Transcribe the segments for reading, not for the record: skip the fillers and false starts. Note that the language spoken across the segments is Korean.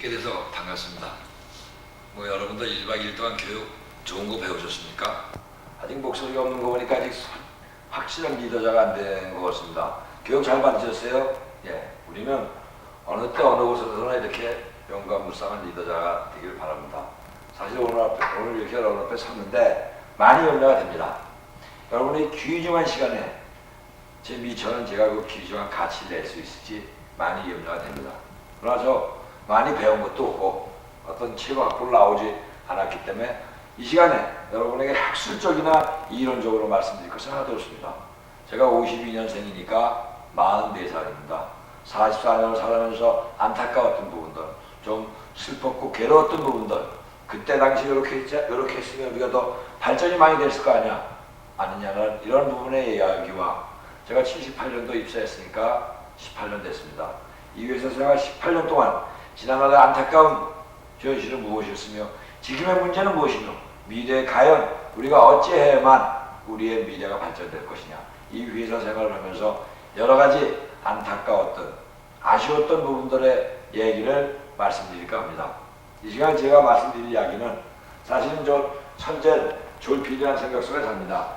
뵙게 돼서 반갑습니다. 여러분들 1박 2일 동안 교육 좋은 거 배우셨습니까? 아직 목소리가 없는 거 보니까 아직 확실한 리더자가 안 된 것 같습니다. 교육 잘 받으셨어요? 예, 우리는 어느 때 어느 곳에서나 이렇게 영감무쌍한 리더자가 되길 바랍니다. 사실 오늘 이렇게 여러분 앞에 섰는데 많이 염려가 됩니다. 여러분이 귀중한 시간에 제 미처는 제가 그 귀중한 가치를 낼 수 있을지 많이 염려가 됩니다. 그러나 저 많이 배운 것도 없고 어떤 최고 학부를 나오지 않았기 때문에 이 시간에 여러분에게 학술적이나 이론적으로 말씀드릴 것은 하나도 없습니다. 제가 52년생이니까 44살입니다. 44년을 살아면서 안타까웠던 부분들, 좀 슬펐고 괴로웠던 부분들, 그때 당시 이렇게 했으면 우리가 더 발전이 많이 됐을 거 아니야? 아니냐는 이런 부분의 이야기와 제가 78년도 입사했으니까 18년 됐습니다. 이 회사 생활 18년 동안 지나가는 안타까운 현실은 무엇이었으며 지금의 문제는 무엇이며 미래에 과연 우리가 어찌해야만 우리의 미래가 발전될 것이냐, 이 회사 생활을 하면서 여러 가지 안타까웠던 아쉬웠던 부분들의 얘기를 말씀드릴까 합니다. 이 시간 제가 말씀드릴 이야기는 사실은 저 천재 졸피디라는 생각 속에 삽니다.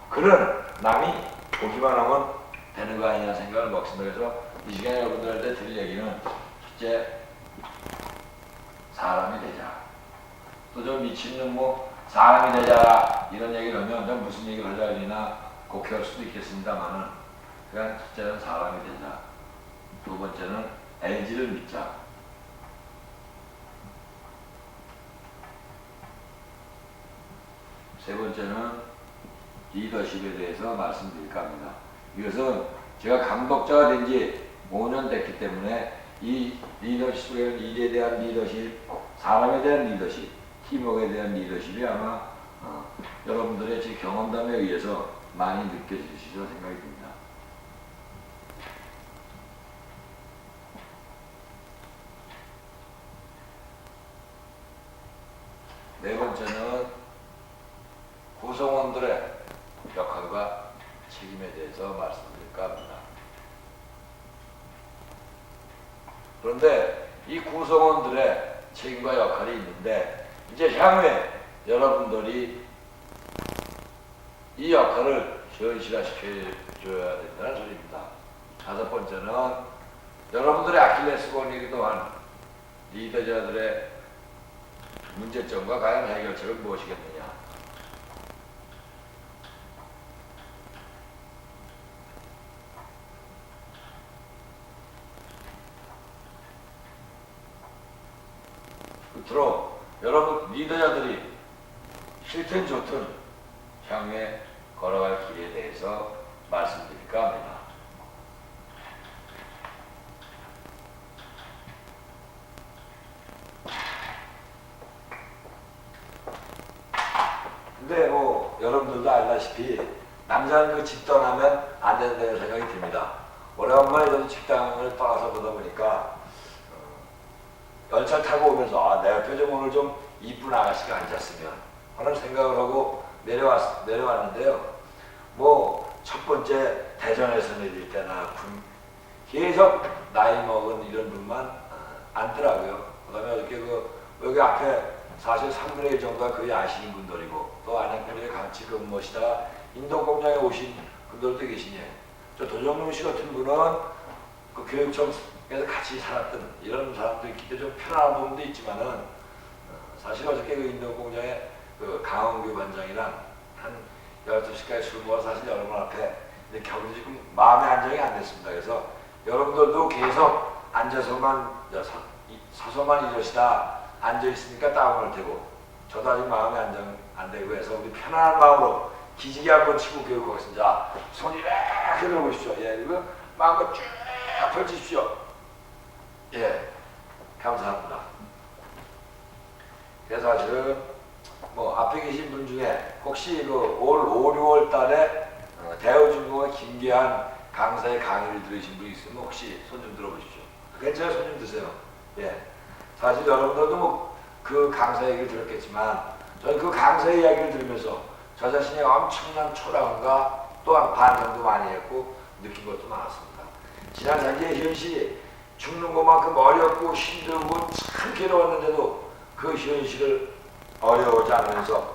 그는 남이 보기만 하면 되는 거 아니냐는 생각을 먹습니다. 그래서 이 시간에 여러분들한테 드릴 얘기는 첫째, 사람이 되자. 또 저 미친놈 사람이 되자 이런 얘기를 하면 저 무슨 얘기를 하자 그러나 곡해할 수도 있겠습니다만은 그냥 첫째는 사람이 되자. 두 번째는 LG를 믿자. 세 번째는 리더십에 대해서 말씀드릴까 합니다. 이것은 제가 감독자가 된 지 5년 됐기 때문에 이 리더십에 일에 대한 리더십, 사람에 대한 리더십, 팀워크에 대한 리더십이 아마 여러분들의 제 경험담에 의해서 많이 느껴지시리라 생각이 듭니다. 네 번째는 구성원들의 역할과 책임에 대해서 말씀드릴까 합니다. 그런데 이 구성원들의 책임과 역할이 있는데 이제 향후에 여러분들이 이 역할을 현실화시켜줘야 된다는 소리입니다. 다섯 번째는 여러분들의 아킬레스건이기도 한 리더자들의 문제점과 과연 해결책은 무엇이겠느냐. 끝으로 여러분 리더자들이 싫든 좋든 향후에 걸어갈 길에 대해서 말씀드릴까 합니다. 근데 여러분들도 알다시피 남자는 그 집 떠나면 안 된다는 생각이 듭니다. 오래간만에 저도 직장을 떠나서 보다 보니까 열차 타고 오면서 내 옆에 좀 오늘 좀 이쁜 아가씨가 앉았으면 하는 생각을 하고 내려왔는데요. 첫 번째 대전에서 내릴 때나 계속 나이 먹은 이런 분만 앉더라고요. 그 다음에 어저께 여기 앞에 사실 3분의 1 정도가 거의 아시는 분들이고 또 안양편에 같이 근무하시다가 인도공장에 오신 분들도 계시니 저 도정문 씨 같은 분은 그 교육청에서 같이 살았던 이런 사람도 있기 때문에 좀 편안한 부분도 있지만은 사실 어저께 그 인도공장에 그 강원규 반장이랑 한 12시까지 술 먹어 사실 여러분 앞에 겨울이 지금 마음의 안정이 안 됐습니다. 그래서 여러분들도 계속 앉아서만 서서만 이러시다 앉아있으니까 다운할 테고 저도 아직 마음이 안정 안 되고 해서 우리 편안한 마음으로 기지개 한번 치고 교육하겠습니다. 자, 손 이렇게 들어보십시오. 예, 그리고 마음껏 쭉 펼치십시오. 예, 감사합니다. 그래서 사실은 앞에 계신 분 중에 혹시 올 5, 6월 달에 대우중공의 김계한 강사의 강의를 들으신 분 있으면 혹시 손 좀 들어보십시오. 괜찮아요? 손 좀 드세요. 예. 사실 여러분들도 그 강사 얘기를 들었겠지만 저는 그 강사의 이야기를 들으면서 저 자신이 엄청난 초라함과 또한 반성도 많이 했고 느낀 것도 많았습니다. 지난 장기의 현실이 죽는 것만큼 어렵고 힘들고 참 괴로웠는데도 그 현실을 어려워하지 않으면서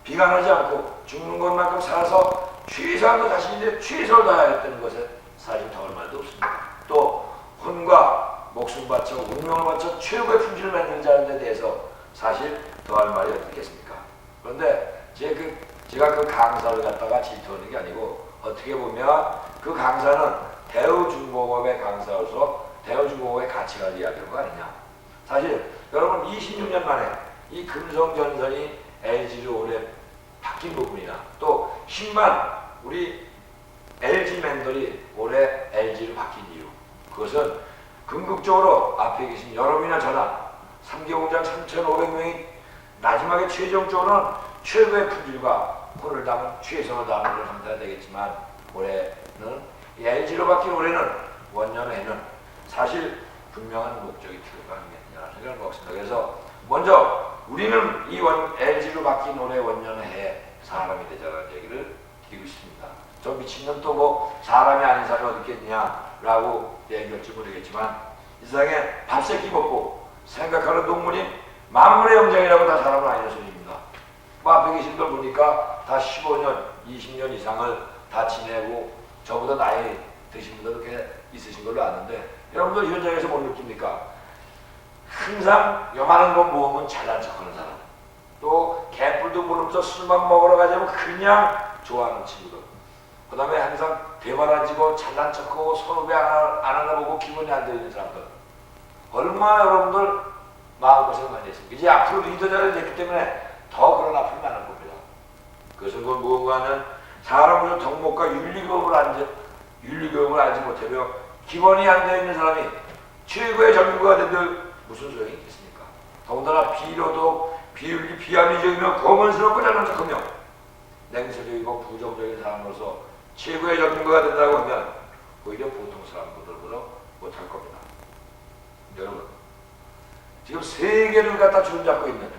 비관하지 않고 죽는 것만큼 살아서 최소한도 자신인데 최선을 다하였다는 것에 사실 더할 말도 없습니다. 또 혼과 목숨 바쳐 운명을 바쳐 최고의 품질을 만드는 자에 대해서 사실 더할 말이 어떻겠습니까? 그런데 제가 그 강사를 갖다가 질투하는 게 아니고 어떻게 보면 그 강사는 대우중공업의 강사로서 대우중공업의 가치관을 이야기하는 거 아니냐. 사실 여러분 26년 만에 이 금성전선이 LG로 올해 바뀐 부분이나 또 10만 우리 LG맨들이 올해 LG로 바뀐 이유, 그것은 궁극적으로 앞에 계신 여러분이나 저나 3개 공장 3,500명이 마지막에 최종적으로는 최고의 품질과 혼을 담은 최선을 다하는 걸 감사해야 되겠지만 올해는 LG로 바뀐 올해는 원년에는 사실 분명한 목적이 필요가 아니겠느냐는 생각을 먹습니다. 그래서 먼저 우리는 이 LG로 바뀐 올해 원년에 사람이 되자는 얘기를 드리고 싶습니다. 저 미친놈 또 뭐 사람이 아닌 사람이 어디 있겠냐라고 얘기할지 모르겠지만 이 세상에 밥새끼 먹고 생각하는 동물이 만물의 영장이라고 다 사람은 아니는 소리입니다. 뭐 앞에 계신 걸 보니까 다 15년, 20년 이상을 다 지내고 저보다 나이 드신 분들도 꽤 있으신 걸로 아는데 여러분들 현장에서 못 느낍니까? 항상 요만한 거 모으면 잘난 척하는 사람, 또 개뿔도 모르면서 술만 먹으러 가자면 그냥 좋아하는 친구들, 그 다음에 항상 대말 안 지고 잘난 척하고 선후배 안 알아보고 기분이 안 되는 사람들, 얼마나 여러분들 마음고생 많이 했습니까? 이제 앞으로 리더자를 됐기 때문에 더 그런 아픔이 많을 겁니다. 그것은 그 무언가 하면 사람으로 덕목과 윤리교육을 알지 못하며 기본이 안 되어 있는 사람이 최고의 전문가가 된들 무슨 소용이 있겠습니까? 더군다나 비료도 비윤리 비합리적이며 거만스럽고 잘난 척하며 냉소적이고 부정적인 사람으로서 최고의 전문가가 된다고 하면 오히려 보통 사람들보다 못할 겁니다. 여러분, 지금 세계를 갖다 주름잡고 있는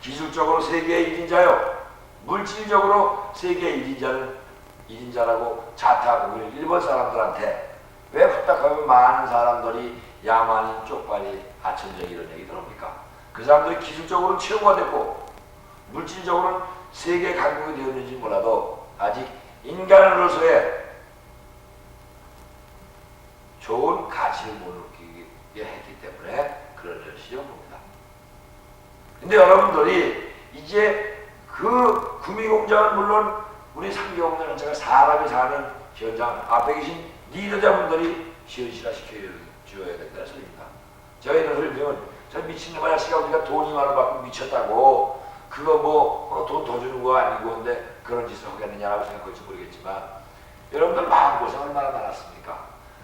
기술적으로 세계의 1인자요, 물질적으로 세계의 1인자라고 자타하고 있는 일본 사람들한테 왜 후딱하면 많은 사람들이 야만인 쪽발이 아천적 이런 얘기 들어옵니까? 그 사람들이 기술적으로는 최고가 됐고 물질적으로는 세계 강국이 되었는지 몰라도 아직 인간으로서의 좋은 가치를 못 느끼게 했기 때문에 그런 것이죠 봅니다. 근데 여러분들이 이제 그 구미공장은 물론 우리 상계공장 자체가 사람이 사는 현장 앞에 계신 리더자분들이 시원시라 시켜줘야 된다는 소리입니다. 제가 이런 소리 들으면 저 미친놈 아저씨가 우리가 돈이 많아 받고 미쳤다고 그거 뭐 돈 더 주는 거 아니고 근데 그런 짓을 하겠느냐라고 생각할지 모르겠지만 여러분들 마음고생 얼마나 많았습니까?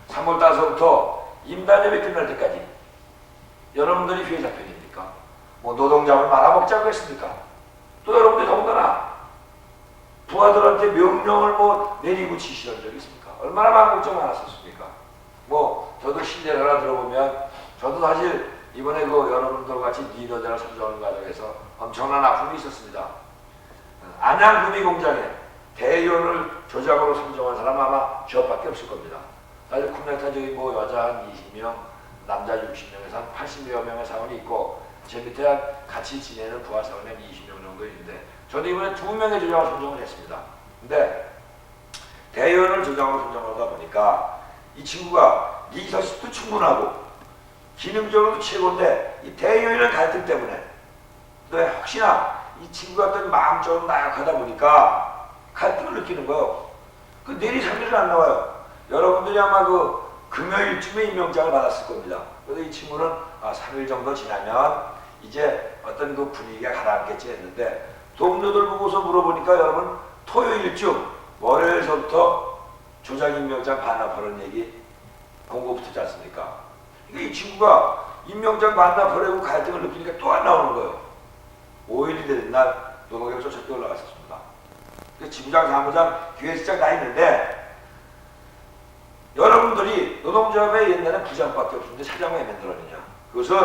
3월 달서부터 임단협이 끝날 때까지 여러분들이 회사 편입니까? 뭐 노동자를 말아먹자고 했습니까? 또 여러분들이 더군다나 부하들한테 명령을 뭐 내리고 지시한 적이 있습니까? 얼마나 마음고생 많았었습니까? 뭐 저도 신뢰를 하나 들어보면 저도 사실 이번에 그 여러분들 같이 리더자를 선정하는 과정에서 엄청난 아픔이 있었습니다. 안양구미공장에 대의원을 조작으로 선정한 사람 아마 저밖에 없을 겁니다. 사실 컴퓨터 저기 뭐 여자 한 20명, 남자 60명에서 한 80여 명의 사원이 있고 제 밑에 같이 지내는 부하 사원이 한 20명 정도 있는데 저도 이번에 2명의 조작을 선정을 했습니다. 근데 대의원을 조작으로 선정하다 보니까 이 친구가 리더십도 충분하고 기능적으로도 최고인데 이 대의원이라는 갈등 때문에 또 혹시나 이 친구가 어떤 마음적으로 나약하다 보니까 갈등을 느끼는 거예요. 그 내리 3일은 안 나와요. 여러분들이 아마 그 금요일쯤에 임명장을 받았을 겁니다. 그래서 이 친구는 3일 정도 지나면 이제 어떤 그 분위기가 가라앉겠지 했는데 동료들 보고서 물어보니까 여러분 토요일쯤 월요일서부터 조작 임명장 반납하는 얘기 공고 붙지 않습니까? 이 친구가 임명장 반납하려고 갈등을 느끼니까 또 안 나오는 거예요. 5일이 되는 날 노동계에서 첫째 올라갔었습니다. 지부장, 사무장, 기획실장 다 있는데 여러분들이 노동조합에 옛날에 부장밖에 없었는데 사장을 왜 만들었느냐? 그것은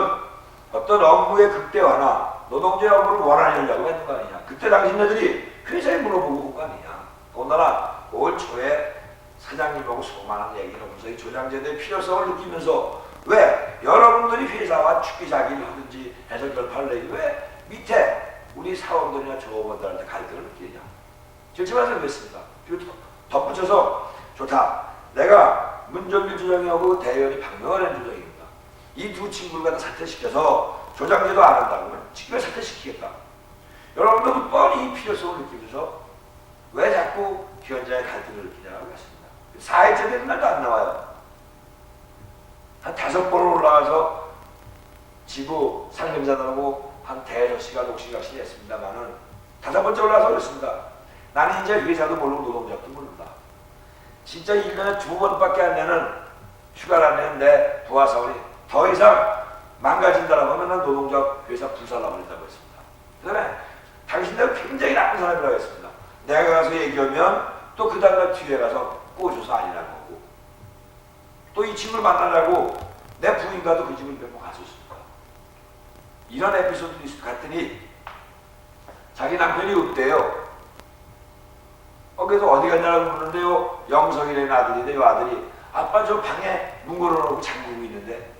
어떤 업무의 극대화나 노동조합 업무를 원활하려고 했는 거 아니냐? 그때 당신네들이 회사에 물어보고 온 거 아니냐? 더군다나 올 초에 사장님하고 수많은 얘기를 하면서 이 조장제도의 필요성을 느끼면서 왜? 여러분들이 회사와 축기 자기를 하든지 해서 결판을 내기 왜 밑에 우리 사원들이나 조원들한테 갈등을 느끼냐. 질침해서 그랬습니다. 그리고 덧붙여서 좋다. 내가 문정길 조장이하고 대현이 박명환 조장입니다. 이 두 친구를 갖다 사퇴시켜서 조장제도 안 한다고 직결 사퇴시키겠다. 여러분들도 뻔히 이 필요성을 느끼면서 왜 자꾸 기관자의 갈등을 느끼냐고 했습니다. 4일째 되는 날도 안 나와요. 한 5번을 올라가서 지구 상임자들하고 한 대여섯 시간, 6시간씩 했습니다만은 5번째 올라가서 그랬습니다. 나는 이제 회사도 모르고 노동자도 모른다. 진짜 1년에 2번밖에 안 내는 휴가를 내는 내 부하사원이 더 이상 망가진다라고 하면 난 노동자 회사 불살라버린다고 했습니다. 그 다음에 당신들 굉장히 나쁜 사람이라고 했습니다. 내가 가서 얘기하면 또 그 다음날 뒤에 가서 꼬셔서 아니라는 거고 또 이 친구를 만나려고 내 부인과도 그 집을 몇 번 갔었습니다. 이런 에피소드도 있을 것 같더니 자기 남편이 없대요. 그래서 어디 갔냐고 묻는데요. 영석이라는 아들인데 이 아들이 아빠 저 방에 문 걸어놓고 잠그고 있는데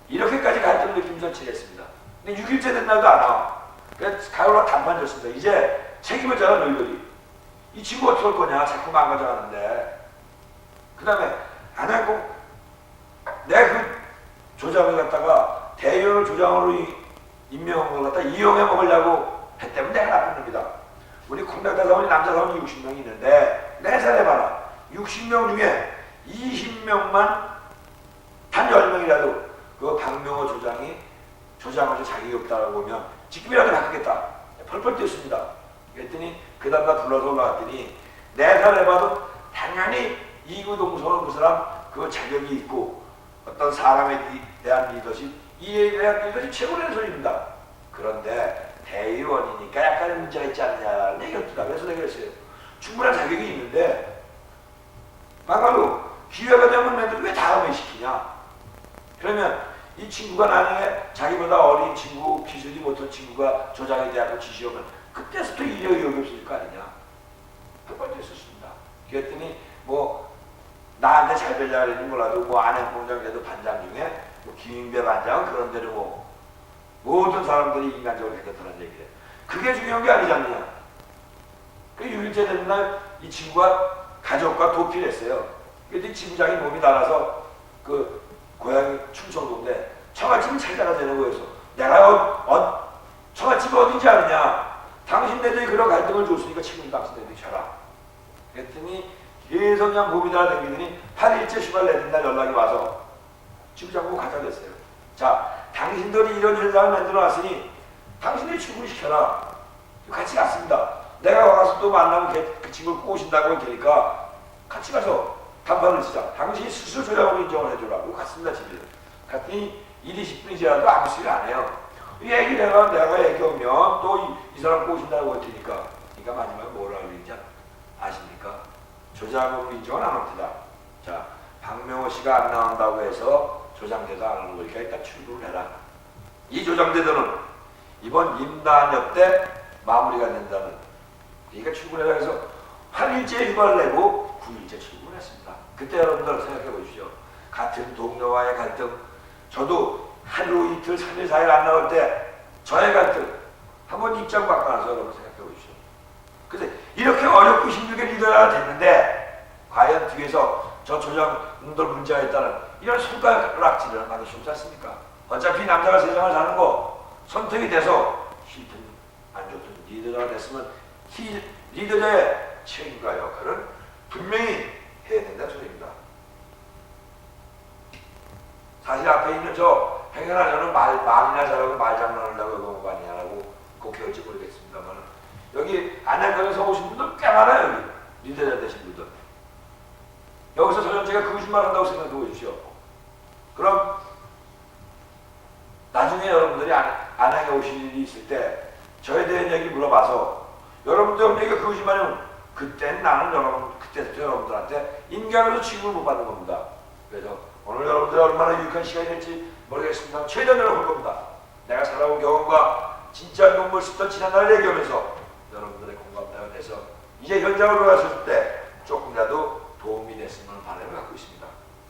이렇게까지 갈등을 느끼면서 지냈습니다. 근데 6일째 된 날도 안 나와. 그래서 가을로 단판 줬습니다. 이제 책임을 져라 너희들이. 이 친구 어떻게 할 거냐. 자꾸 망가져가는데. 그 다음에 안 하고 내가 그 조장을 갖다가 대의원을 조장으로 임명한 걸 갖다 이용해 먹으려고 했다면 내가 나쁜 놈이다. 우리 콩닥다 사원이 남자 사원이 60명이 있는데 내살해봐라. 60명 중에 20명만 단 10명이라도 그 박명호 조장이 조장하셔 자격이 없다고 보면 직급이라도 바꾸겠다. 펄펄 뛰었습니다. 그랬더니 그 다음날 불러서 올라갔더니 내살해봐도 당연히 이구동성은 그 사람 그 자격이 있고 어떤 사람에 대한 리더십 이에 대한 리더십 최고라는 소리입니다. 그런데 대의원이니까 약간의 문제가 있지 않느냐는 얘기였다. 그래서 내가 그랬어요. 충분한 자격이 있는데 막말로 기회가 되면 애들 왜 다음에 시키냐. 그러면 이 친구가 나중에 자기보다 어린 친구, 기술이 못한 친구가 조장에 대한 지시하면 그때부터 이력이 여기 없어질 거 아니냐. 한 번도 있었습니다. 그랬더니 뭐 나한테 잘 되려고 했는지 몰라도 뭐 안행 공장에도 반장 중에 뭐 김인배 반장은 그런 대로 뭐 모든 사람들이 인간적으로 괜찮다는 얘기예요. 그게 중요한 게 아니지 않느냐. 그 6일째 되는 날 이 친구가 가족과 도피를 했어요. 그래서 지부장이 몸이 나가서 그 고향이 충청도인데 처갓집을 찾아가 되는 거여서 내가 처갓집이 어딘지 아느냐. 당신네들이 그런 갈등을 줬으니까 책임을 당신네들이 져라. 그랬더니 계속 그냥 몸이 나다니더니 8일째 휴가를 내는 날 연락이 와서 지부장 보고 가자 그랬어요. 자, 당신들이 이런 현상을 만들어 놨으니 당신들이 출근시켜라. 같이 갔습니다. 내가 와서 또 만나면 그 친구를 꼬신다고 할 테니까 같이 가서 담판을 치자. 당신이 스스로 조장으로 인정을 해주라고 갔습니다. 집에. 갔더니 일이 10분이 지나도 아무 소리 안 해요. 얘기를 해가 내가 얘기하면 또 이 사람 꼬신다고 할 테니까. 그러니까 마지막에 뭐라고 그러는지 아십니까? 조장으로 인정을 안 합니다. 자, 박명호 씨가 안 나온다고 해서 조장제도 안 하는 거니까 일단 출근을 해라. 이 조장제도는 이번 임단협 때 마무리가 된다는. 그러니까 출근해라 해서 8일째 휴가를 내고 9일째 출근을 했습니다. 그때 여러분들 생각해 보십시오. 같은 동료와의 갈등, 저도 하루 이틀 3일 4일 안 나올 때 저의 갈등 한번 입장 바꿔서 여러분 생각해 보십시오. 그래서 이렇게 어렵고 힘들게 리더가 됐는데 과연 뒤에서 저 조장님들 문제가 있다는 이런 손가락질을 하기 쉽지 않습니까? 어차피 남자가 세상을 사는 거 선택이 돼서 싫든 안 좋든 리더가 됐으면 리더자의 책임과 역할은 분명히 해야 된다는 소리입니다. 사실 앞에 있는 저 행여나 말이나 잘하고 말장난을 하고 그런 거 아니냐라고 곡해올지 모르겠습니다만 여기 안양권에서 오신 분들 꽤 많아요. 여기 리더자 되신 분들. 여기서 저는 제가 거짓말 한다고 생각해 보십시오. 그럼 나중에 여러분들이 안양에 오실 일이 있을 때 저에 대한 얘기 물어봐서 여러분들 얘기가 거짓말이면 그땐 나는 그때부터 여러분들한테 인간으로 취급을 못 받는 겁니다. 그래서 오늘 여러분들이 얼마나 유익한 시간이 될지 모르겠습니다. 최대한 노력할 겁니다. 내가 살아온 경험과 진짜 눈물 쏟던 지난날을 얘기하면서 여러분들의 공감대가 돼서 이제 현장으로 갔을 때 조금이라도 도움이 됐으면 바람을 갖고 있습니다.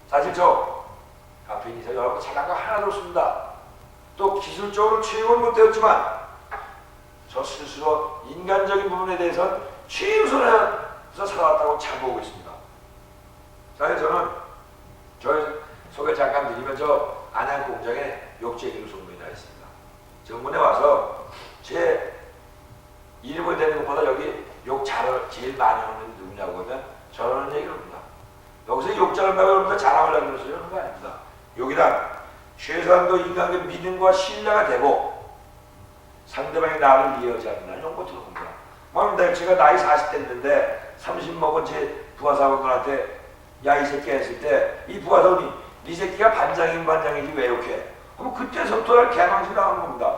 사실 저 앞에 있는 이상 여러분 잘난 거 하나도 없습니다. 또 기술적으로 최고는 못되었지만 저 스스로 인간적인 부분에 대해서는 최우선에서 살아왔다고 참고하고 있습니다. 사실 저는 저 소개 잠깐 드리면 저 안양공장에 욕제기로 소문이 나 있습니다. 정문에 와서 제 이름을 대는 것보다 여기 욕자를 제일 많이 하는 누구냐고 하면 저러는 얘기를 합니다. 여기서 욕자를 하고 여러분들 자랑을 하면서 이러는 거 아닙니다. 욕이란 최소한도 인간의 믿음과 신뢰가 되고 상대방이 나를 이해하지 않는다는 이런 것들을 봅니다. 제가 나이 40대 됐는데 30 먹은 제 부하사원들한테 야 이 새끼 했을 때 이 부하사원이 이 새끼가 반장이면 반장이지 왜 욕해? 그럼 그때서부터 개망신 당하는 겁니다.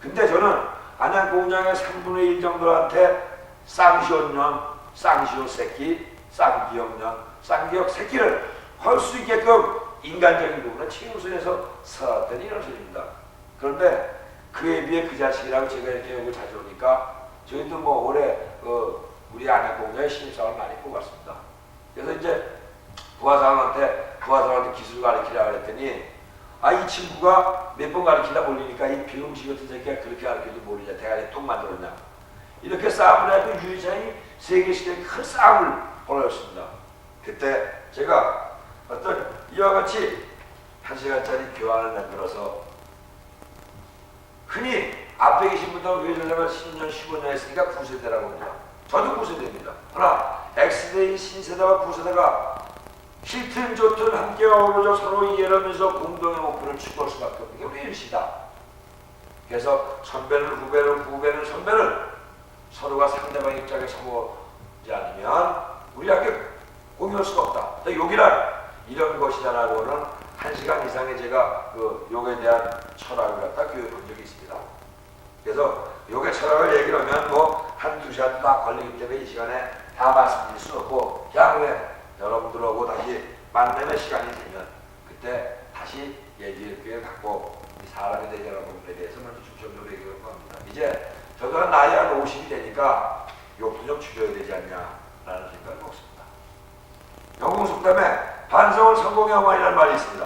근데 저는 안양공장의 3분의 1 정도한테 쌍시온년, 쌍시오 새끼, 쌍기역년, 쌍기역 새끼를 할 수 있게끔 인간적인 부분을 최우선해서 살았더니 이런 소리입니다. 그런데 그에 비해 그 자식이라고 제가 이렇게 욕을 자주 오니까 저희도 뭐 올해 우리 안양공장에 신입사원을 많이 뽑았습니다. 그래서 이제 부하사원한테 기술 가르치라 그랬더니 이 친구가 몇 번 가르치다 몰리니까 이 비용식 같은 새끼가 그렇게 가르쳐도 모르냐 대가리 똥 만들었냐 이렇게 싸움을 해도 유리장이 세계시대에 큰 싸움을 벌였습니다. 그때 제가 어떤 이와 같이 1시간짜리 교환을 만들어서 흔히 앞에 계신 분들은 왜 저러면 10년 15년 했으니까 9세대라고 합니다. 저도 9세대입니다. 그러나 X세대인 신세대와 9세대가 싫든 좋든 함께 어우러져 서로 이해를 하면서 공동의 목표를 추구할 수밖에 없는 게 우리 일시다. 그래서 선배는 후배는 후배는 선배는 서로가 상대방 입장에 서보지 않으면 우리에게 공유할 수가 없다. 욕이란 이런 것이다라고는 1시간 이상의 제가 그 욕에 대한 철학을 갖다 교육해 본 적이 있습니다. 그래서 욕의 철학을 얘기를 하면 뭐 한두 시간 딱 걸리기 때문에 이 시간에 다 말씀드릴 수 없고 그냥 여러분들하고 다시 만남의 시간이 되면 그때 다시 얘기를 갖고 이 사람에 대해 여러분들에 대해서 먼저 중점적으로 얘기를 합니다. 이제 저도 한 나이 한 50이 되니까 욕도 좀 줄여야 되지 않냐라는 생각을 먹습니다. 영국 속담에 반성을 성공의 어머니라는 말이 있습니다.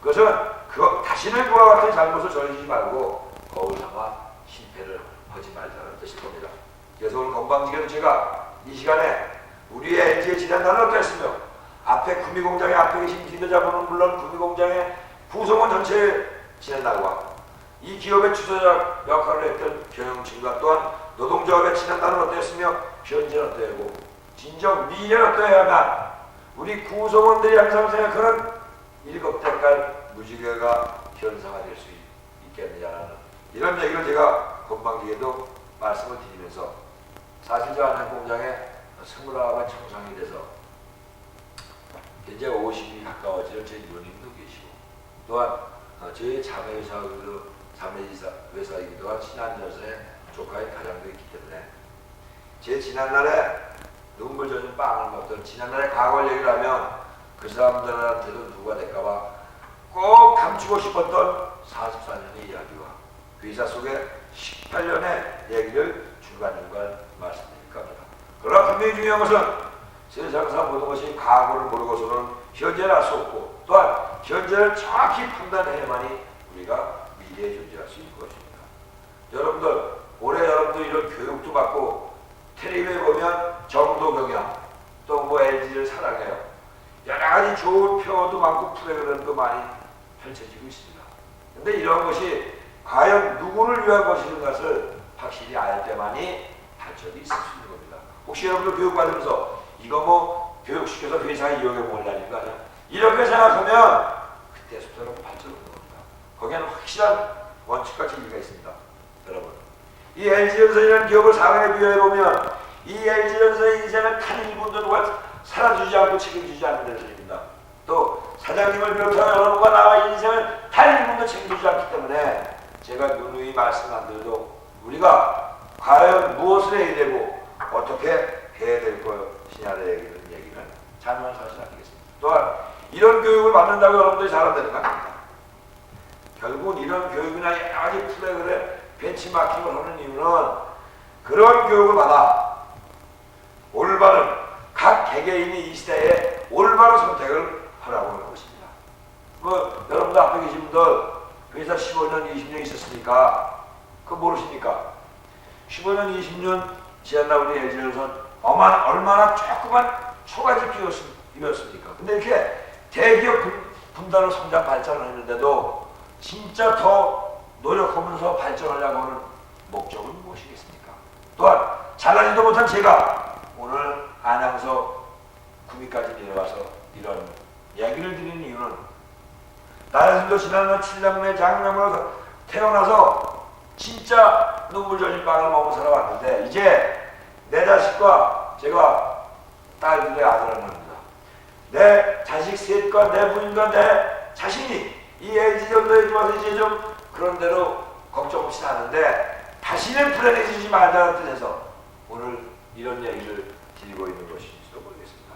그것은 다시는 그와 같은 잘못을 저지르지 말고 거울 삼아 실패를 하지 말자는 뜻일 겁니다. 그래서 오늘 건방지게도 제가 이 시간에 우리의 LG의 지난날은 어땠으며 앞에 구미공장의 앞에 계신 지도자분은 물론 구미공장의 구성원 전체의 지난날과 이 기업의 주도자 역할을 했던 경영진과 또한 노동조합의 지난날은 어땠으며 현재는 어떠하고 진정 미래는 어떠해야만 우리 구성원들이 항상 생각하는 7대깔 무지개가 현상화될 수 있겠느냐는 이런 얘기를 제가 건방지게도 말씀을 드리면서 사실 저 안양공장에 29의 청상이 돼서 현재 50이 가까워지는 제 누님도 계시고 또한 저희 자매회사이기도 한 신한전선의 조카의 가장도 있기 때문에 제 지난날에 눈물 젖은 빵을 먹던 지난날의 과거를 얘기를 하면 그 사람들한테도 누가 될까봐 꼭 감추고 싶었던 44년의 이야기와 회사 속에 18년의 얘기를 중간중간 말씀드릴 겁니다. 그러나 분명히 중요한 것은 세상사 모든 것이 과거를 모르고서는 현재를 알 수 없고 또한 현재를 정확히 판단해야만이 우리가 미래에 존재할 수 있는 것입니다. 여러분들 올해 여러분들 이런 교육도 받고 텔레비에 보면 정도 경영 또 뭐 LG를 사랑해요. 여러 가지 좋은 표도 많고 프로그램도 많이 펼쳐지고 있습니다. 근데 이런 것이 과연 누구를 위한 것인 것을 확실히 알 때만이 발전이 있을 수 있는 겁니다. 혹시 여러분들 교육받으면서 이거 뭐 교육시켜서 회사에 이용해 먹으려는 거 아니야? 이렇게 생각하면 그때부터 발전하는 겁니다. 거기에는 확실한 원칙과 진리가 있습니다. 여러분 이 LG전선이라는 기업을 사랑에 비유해보면 이 LG전선의 인생을 단 1분도 누가 살아주지 않고 책임지지 않는 것입니다. 또 사장님을 비롯한 여러분과 나와 인생을 단 1분도 책임지지 않기 때문에 제가 누누이 말씀 안 드려도 우리가 과연 무엇을 해야 되고 어떻게 해야 될 것이냐를 얘기는 자명한 사실 아니겠습니까? 또한 이런 교육을 받는다고 여러분들이 잘한다는 거 아닙니다. 결국은 이런 교육이나 여러 가지 프로그램 벤치마킹을 하는 이유는 그런 교육을 받아 올바른 각 개개인이 이 시대에 올바른 선택을 하라고 하는 것입니다. 뭐 여러분들 앞에 계신 분들 회사 15년, 20년 있었으니까 그거 모르십니까? 15년, 20년 지났나 우리 LG에서는 얼마나 조그만 초가집이었습니까? 근데 이렇게 대기업 분단으로 성장 발전을 했는데도 진짜 더 노력하면서 발전하려고 하는 목적은 무엇이겠습니까? 또한 잘나지도 못한 제가 오늘 안양서 구미까지 내려와서 이런 얘기를 드리는 이유는 나라심도 지난날 칠남매 장남으로 태어나서 진짜 눈물 젖은 빵을 먹고 살아왔는데 이제 내 자식과 제가 딸들의 아들을 낳습니다. 내 자식 셋과 내 부인과 내 자신이 이 LG전도에 들어와서 이제 좀 그런 대로 걱정 없이 사는데 다시는 불안해지지 말자는 뜻에서 오늘 이런 얘기를 드리고 있는 것인지도 모르겠습니다.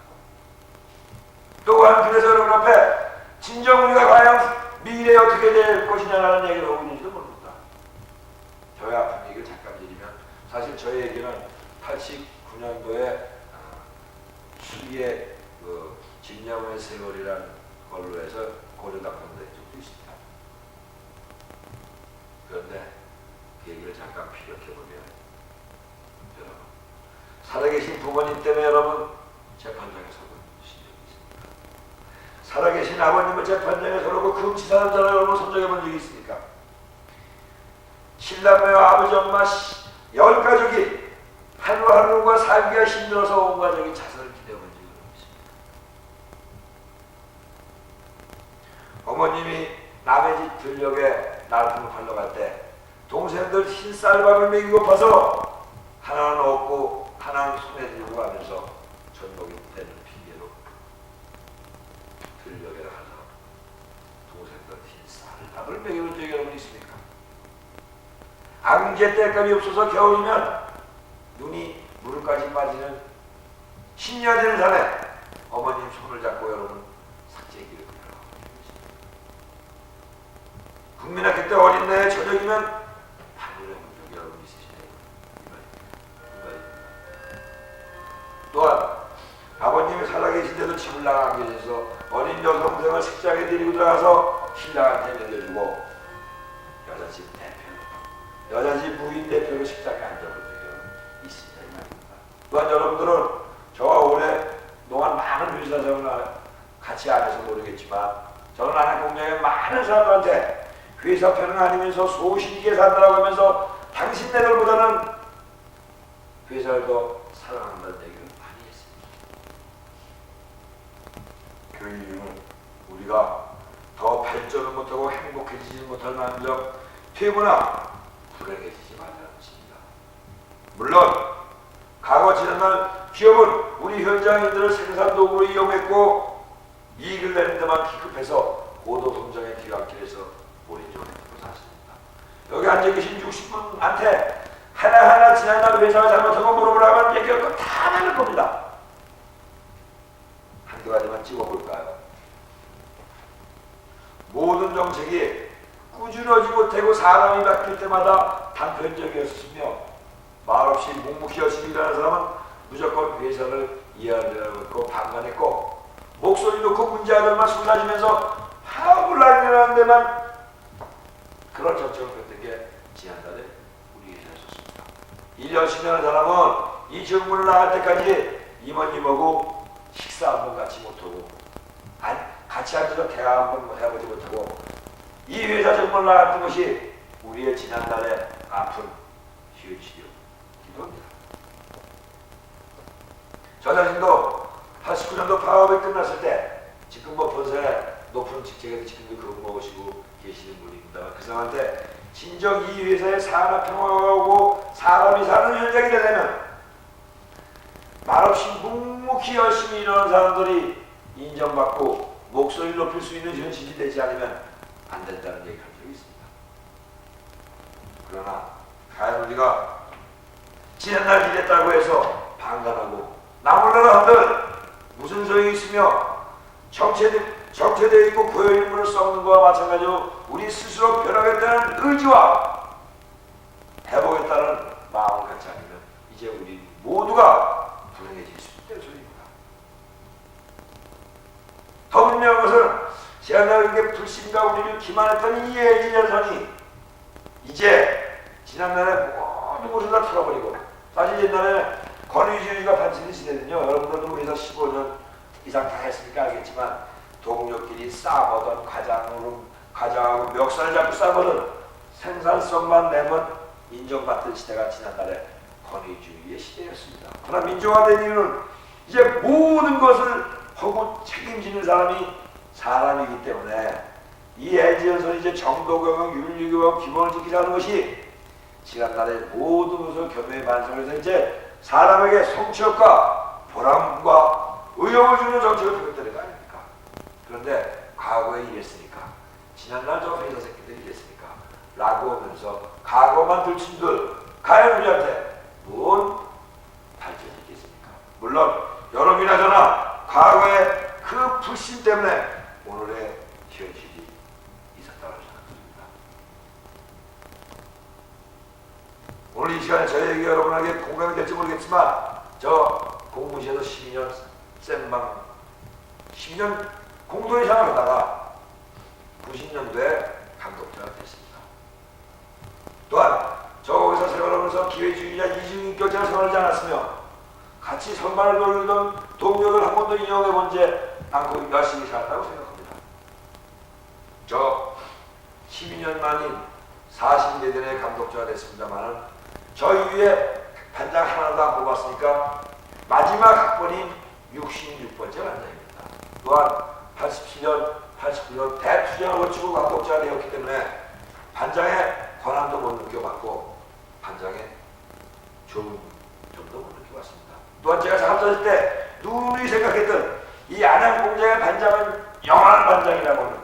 또한 그래서 여러분 앞에 진정 우리가 과연 미래에 어떻게 될 것이냐라는 얘기를 하고 있는지도 모릅니다. 저의 아픈 얘기를 잠깐 드리면 사실 저의 얘기는 89년도에 수리의 진야의 세월이라는 걸로 해서 고려당선된 적도 있습니다. 그런데 그 얘기를 잠깐 피력해보면 여러분 살아계신 부모님 때문에 여러분 재판장에 서고 계신 적이 있습니까? 살아계신 아버님을 재판장에 서고 금치사는 자를 여러분 선정해본 적이 있습니까? 신랑매와 아버지 엄마 10가족이 하루하루가 살기가 힘들어서 온 가족이 자살을 기대해본 적이 있습니다. 어머님이 남의 집 들녘에 날품을 팔러 갈 때 동생들 흰쌀밥을 먹이고파서 하나는 없고 하나는 손에 들고 가면서 전복이 되는 핑계로 들녘에 가서 동생들 흰쌀밥을 먹여본 적이 여러분 있습니까? 안개 때감이 없어서 겨울이면 눈이 무릎까지 빠지는 신녀 되는 산에 어머님 손을 잡고 여러분 삭제기를 그려가고 있습니다. 국민학교 때 어린 나이에 저녁이면 하늘에 본 적이 여러분 있으시네요. 이 말입니다. 또한 아버님이 살아계신데도 집을 나가 안 계셔서 어린 여동생을 식장에 데리고 들어가서 신랑한테 먹여주고 여자집 대표, 여자집 부인 대표로 식장에 앉아본 적이 있습니다. 이 말입니다. 또한 여러분들은 저와 오래 동안 많은 회사 생활을 같이 안 해서 모르겠지만 저는 안양 공장에 많은 사람들한테 회사 편은 아니면서 소신있게 산다라고 하면서 당신네들보다는 회사를 더 사랑한다는 얘기를 많이 했습니다. 그 이유는 우리가 더 발전을 못하고 행복해지지 못할 만큼 퇴보나 불행해지지 말라는 것입니다. 물론 과거 지난날 기업은 우리 현장인들을 생산도구로 이용했고 이익을 내는 데만 기급해서 고도 성장의 뒤락길에서 오른쪽을 듣고 샀습니다. 여기 앉아계신 60분한테 하나하나 지난날 회사가 잘못하고 물어보라면 얘기할 거 다 많을 겁니다. 한두 가지만 찍어볼까요? 모든 정책이 꾸준하지 못하고 사람이 바뀔 때마다 단편적이었으며 말없이 묵묵히 열심히 일하는 사람은 무조건 회사를 이해하려고 했고 방관했고 목소리 놓고 문제아들만 쏟아지면서 파업을 날리는 데만 그런 정책을 펼던 게 지난달에 우리 회사에 있었습니다. 1년 10년의 사람은 이 정부를 나갈 때까지 임원님하고 식사 한 번 같이 못하고 같이 앉아서 대화 한 번 해보지 못하고 이 회사 정부를 나갔던 것이 우리의 지난달에 아픈 휴일치료기도 합니다. 저 자신도 89년도 파업이 끝났을 때 지금 뭐 본사에 높은 직책에서 지금도 근무하시고 계시는 분입니다. 그 사람한테 진정 이 회사의 산업평화하고 사람이 사는 현장이 되려면 말없이 묵묵히 열심히 일하는 사람들이 인정받고 목소리를 높일 수 있는 현실이 되지 않으면 안 된다는 얘기를 한 적이 있습니다. 그러나 과연 우리가 지난날 이랬다고 해서 방관하고 나몰라라 한들 무슨 소용이 있으며 정체되어 있고 고여있는 썩는 것과 마찬가지로 우리 스스로 변하겠다는 의지와 해보겠다는 마음을 갖지 않으면 이제 우리 모두가 불행해질 수 있다는 소리입니다. 더군다나 분명한 것은 지난날 이렇게 불신과 우리를 기만했던 이 애지전선이 이제 지난날에 모든 것을 다 털어버리고, 사실 옛날에 권위주의가 반치는 시대는요, 여러분들도 우리에서 15년 이상 다 했으니까 알겠지만 동료끼리 싸우던 가장하고 멱살을 잡고 싸우던 생산성만 내면 인정받던 시대가 지난날에 권위주의의 시대였습니다. 그러나 민주화된 이유는 이제 모든 것을 하고 책임지는 사람이 사람이기 때문에 이 애지연선이 이제 정도경영, 윤리교육 기본을 지키자는 것이 지난날에 모든 것을 겸허히 반성해서 이제 사람에게 성취욕과 보람과 의욕을 주는 정책을 펼쳐야 거 아닙니까? 그런데 과거에 이랬으니까, 지난날 저 회사 새끼들이 이랬으니까 라고 하면서 과거만 들친들 과연 우리한테 뭔 발전이 있겠습니까? 물론 여러분이나 저나 과거의 그 불신 때문에 오늘의 현실이 있었다고 생각합니다. 오늘 이 시간에 저에게 여러분에게 공감이 될지 모르겠지만 저 공무시에서 12년 쌤방 12년 공동의 생활을 하다가 90년도에 감독자가 됐습니다. 또한 저 거기서 생활하면서 기회주의자 이중인격자가 생활하지 않았으며 같이 선반을 돌리던 동료들 한 번도 인용해 본 제 않고 열심히 살았다고 생각합니다. 저 12년 만인 40대들의 감독자가 됐습니다만은 저 이후에 반장 하나도 안 뽑았으니까 마지막 학번인 66번째 반장입니다. 또한 87년, 89년 대투쟁을 거치고 감독자가 되었기 때문에 반장의 권한도 못 느껴봤고 반장의 좋은 점도 못 느껴봤습니다. 또한 제가 작업자일 때 누누이 생각했던 이 안양공장의 반장은 영원한 반장이라고 하는,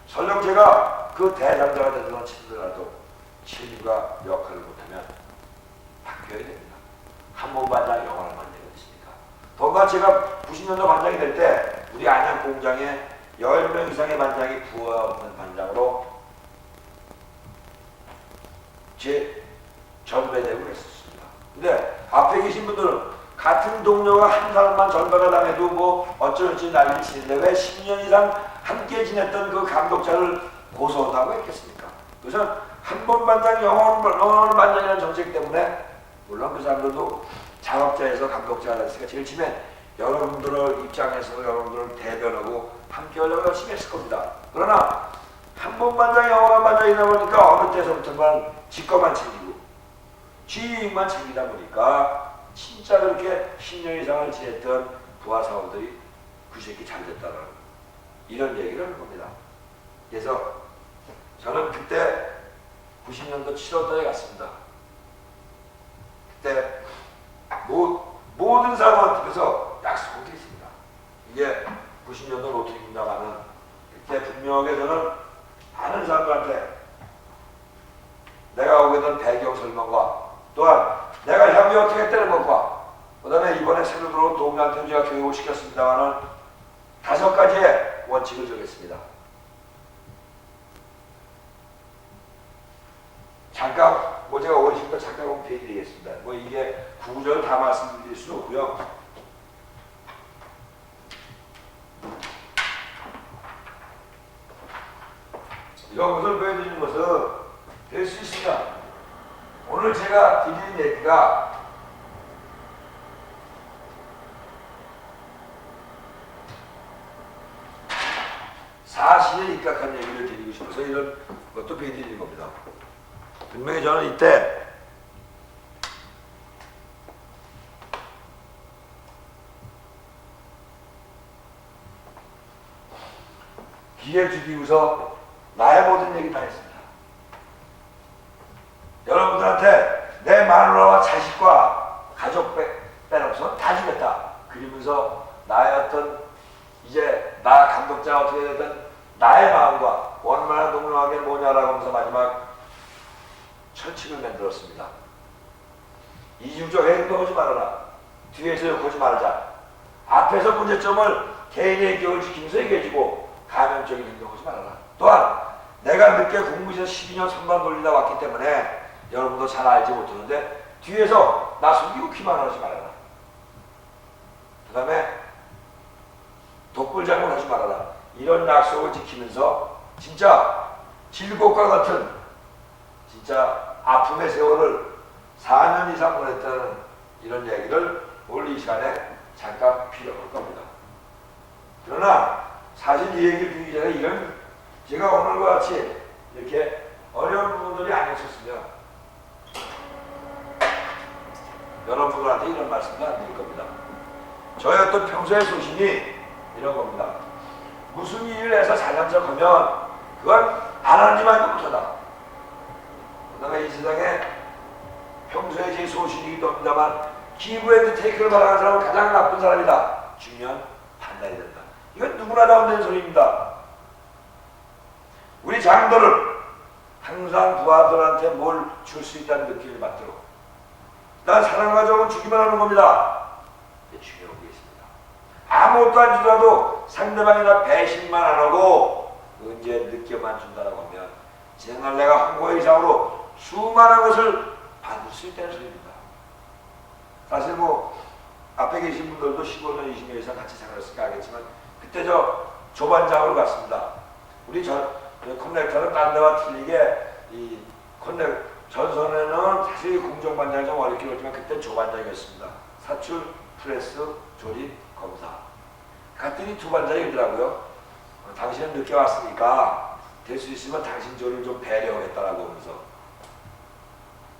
설령 제가 그 대상자가 되던 친구들라도 책임과 역할을 못하면 바뀌어야 됩니다. 한 번 반장 영원한 반장이 됐으니까. 더구나 제가 90년도 반장이 될 때 우리 안양공장에 10명 이상의 반장이 부하없는 반장으로 제 전배되고 했었습니다. 근데 앞에 계신 분들은 같은 동료가 한 사람만 전배가 당해도 뭐 어쩌지 난리 치는데 왜 10년 이상 함께 지냈던 그 감독자를 고소하다고 했겠습니까? 그래서 한 번 반장 영원한 반장이라는 정책 때문에 물론 그 사람들도 작업자에서 감독자가 됐으니까 제일 처음에 여러분들의 입장에서 여러분들을 대변하고 함께 하려고 열심히 했을 겁니다. 그러나 한 번 반장 영원한 반장이다 보니까 어느 때서부터만 지 것만 챙기고 지 이익만 챙기다 보니까 진짜 그렇게 10년 이상을 지냈던 부하 사원들이 그 새끼 잘 됐다는 이런 얘기를 하는 겁니다. 그래서 저는 그때 90년도 7월달에 갔습니다. 그때 모든 사람한테서 약속을 드렸습니다. 이게 90년도 노트입니다만은 그때 분명하게 저는 많은 사람들한테 내가 오게 된 배경 설명과 또한 내가 향후 어떻게 했다는 것과 그 다음에 이번에 새로 들어온 동료한테 제가 교육을 시켰습니다만은 5가지의 원칙을 정했습니다. 잠깐 뭐 제가 원칙부터 잠깐 공표해 드리겠습니다. 뭐 이게 구절 다 말씀드릴 수는 없고요. 이런 것을 보여드리는 것은 될 수 있으면 오늘 제가 드리는 얘기가 사실에 입각한 얘기를 드리고 싶어서 이런 것도 보여드리는 겁니다. 분명히 저는 이때 기회 주기 위해서 나의 모든 얘기 다 했습니다. 여러분들한테 내 마누라와 자식과 가족 빼놓고서 다 주겠다. 그러면서 나의 어떤 이제 나 감독자가 어떻게 되든 나의 마음과 원만한 동료에게 뭐냐라고 하면서 마지막 철칙을 만들었습니다. 이중적 행동하지 말아라. 뒤에서 욕하지 말자. 앞에서 문제점을 개인의 기억을 지키면서 얘기해주고 가면적인 행동하지 말아라. 또한 내가 늦게 공무실에서 12년 선반 돌리다 왔기 때문에 여러분도 잘 알지 못하는데 뒤에서 나 숨기고 기만 하지 말아라. 그 다음에 독불장군 하지 말아라. 이런 약속을 지키면서 진짜 질곡과 같은 진짜 아픔의 세월을 4년 이상 보냈다는 이런 얘기를 오늘 이 시간에 잠깐 필요할 겁니다. 그러나 사실 이 얘기를 드리기 전에 이런 제가 오늘과 같이 이렇게 어려운 부분들이 아니었었으면 여러분들한테 이런 말씀도 안 드릴 겁니다. 저의 어떤 평소의 소신이 이런 겁니다. 무슨 일을 해서 잘난 척하면 그건 하나님만 못하다. 그다음에 이 세상에 평소에 제 소신이기도 합니다만 기브 앤드 테이크를 바라는 사람은 가장 나쁜 사람이다. 중요한 판단이 된다. 이건 누구나 나오는 소리입니다. 우리 장도를 항상 부하들한테 뭘 줄 수 있다는 느낌을 받도록 난 사랑과 정은 주기만 하는 겁니다. 이게 중요한 게 있습니다. 아무것도 안 주더라도 상대방이나 배신만 안 하고 언제 느껴만 준다라고 하면 지난날 내가 홍보 이상으로 수많은 것을 받을 수 있다는 소리입니다. 사실 뭐 앞에 계신 분들도 15년, 20년 이상 같이 생활했으니까 알겠지만 그때 저 조반장으로 갔습니다. 우리 커넥터는 딴 데와 틀리게 이 전선에는 사실 공정반장이 좀 어렵게 그렇지만 그때 조반장이었습니다. 사출, 프레스, 조립, 검사. 갔더니 두 반장이 있더라고요. 당신은 늦게 왔으니까 될 수 있으면 당신 조를 좀 배려하겠다라고 하면서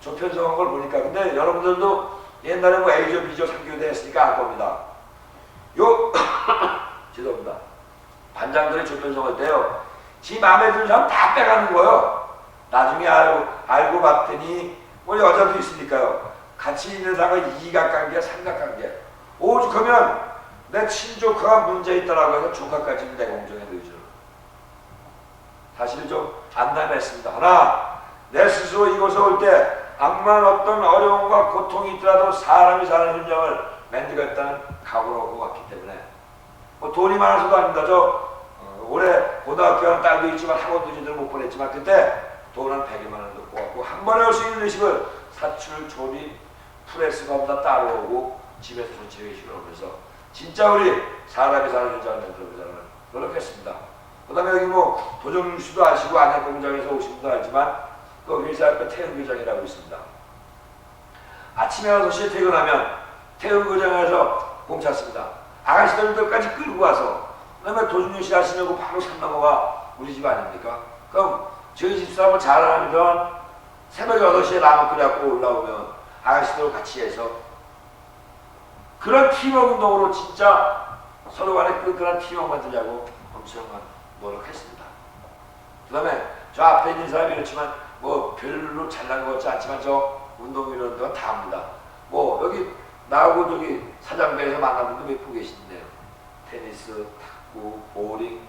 조편성한 걸 보니까 근데 여러분들도 옛날에 뭐 A조, B조, 3교대 했으니까 알 겁니다. 죄송합니다. 반장들이 조편성할 때요. 지 마음에 드는 사람 다 빼가는 거예요. 나중에 알고 봤더니 뭐 여자도 있으니까요. 같이 있는 사람과 이각관계, 삼각관계. 오죽하면 내 친조카가 문제 있다라고 해서 조카까지는 내 공정에 넣어줘요. 사실 좀 안담했습니다. 하나, 내 스스로 이곳에 올 때 암만 어떤 어려움과 고통이 있더라도 사람이 사는 현장을 만들겠다는 각오를 하고 왔기 때문에 뭐 돈이 많아서도 아닙니다. 올해 고등학교 가는 딸도 있지만 학원도 제대로 못 보냈지만 그때 돈 한 100여만 원 넣고 왔고 한 번에 할 수 있는 의식을 사출, 조립, 프레스 검사 따로 오고 집에서 전체 회식을 하면서 진짜 우리 사람이 사는 현장을 만들어보자는 노력했습니다. 그 다음에 여기 뭐 도정윤 씨도 아시고 안양 공장에서 오신 분도 알지만 그 회사 앞에 태흥교장이라고 있습니다. 아침에 6시에 퇴근하면 태흥교장에서 공찼습니다. 아가씨들까지 끌고 와서 그다음에 도중윤 씨 아시냐고 바로 산 넘어가 우리 집 아닙니까? 그럼 저희 집사람을 잘하면 새벽 8시에 라면 끓여갖고 올라오면 아가씨들 같이 해서 그런 팀워크 운동으로 진짜 서로 간에 끈끈한 팀워크 만들자고 엄청난 노력했습니다. 그 다음에 저 앞에 있는 사람이 그렇지만 뭐 별로 잘난 것 같지 않지만 저 운동 이런 데가 다 합니다. 뭐 여기 나하고 저기 사장배에서 만난 분도 몇 분 계시는데요. 테니스, 탁구, 보링.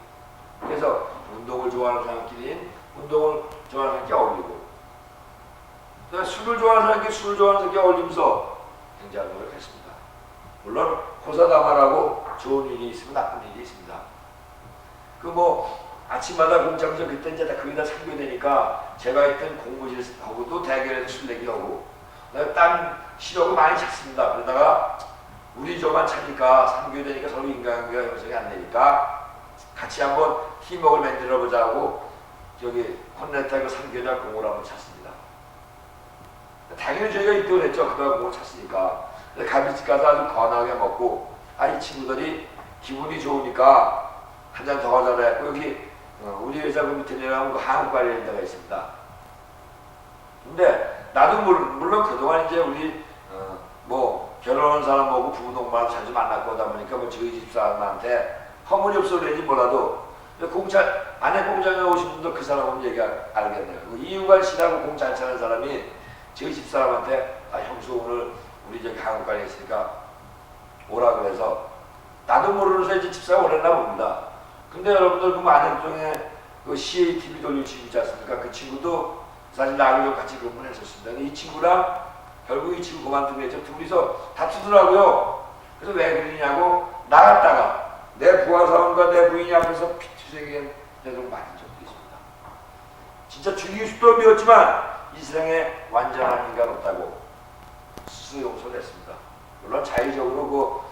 그래서 운동을 좋아하는 사람끼리 운동을 좋아하는 사람끼리 어울리고 술을 좋아하는 사람끼리 술을 좋아하는 사람끼리 어울리면서 굉장히 노력했습니다. 물론 호사다마라고 좋은 일이 있으면 나쁜 일이 있습니다. 그 뭐 아침마다 공장에서 그때 이제 다 거기다 상교되니까 제가 있던 공부실하고도 대결해서 술 내기하고 땀 실하고 많이 찼습니다. 그러다가 우리 조만 차니까 상교되니까 서로 인간관계가 형성이 안 되니까 같이 한번 팀워크를 만들어 보자고 저기 콘네타이거 상교자 공을 한번 찼습니다. 당연히 저희가 입대를 했죠. 그동안 공을 찼으니까. 갈비집 가서 아주 건하게 먹고 이 친구들이 기분이 좋으니까 한 잔 더 하자고 했고 여기 우리 회사 그 밑에 내려가면 그 한국관리인 데가 있습니다. 근데 나도 물론 그동안 이제 우리 뭐 결혼한 사람 보고 부부 동반하고 자주 만났고 하다 보니까 뭐 저희 집사람한테 허물이 없어 그런지 몰라도 안에 공장에 오신 분들 그 사람은 얘기 알겠네요. 그 이유관 씨라고 공 잘 차는 사람이 저희 집사람한테 형수 오늘 우리 저기 한국관리에 있으니까 오라 그래서 나도 모르면서 이제 집사가 오랬나 봅니다. 근데 여러분들 그 안양동에 그 CATV 돌려치기 있지 않습니까? 그 친구도 사실 나하고 같이 근무를 했었습니다. 근데 이 친구랑 결국 이 친구 그만두고 했죠. 둘이서 다투더라고요. 그래서 왜 그러냐고 나갔다가 내 부하사원과 내 부인이 앞에서 피투성이한 데도 맞은 적도 있습니다. 진짜 죽이고 싶도 미웠지만 이 세상에 완전한 인간 없다고 스스로 용서를 했습니다. 물론 자의적으로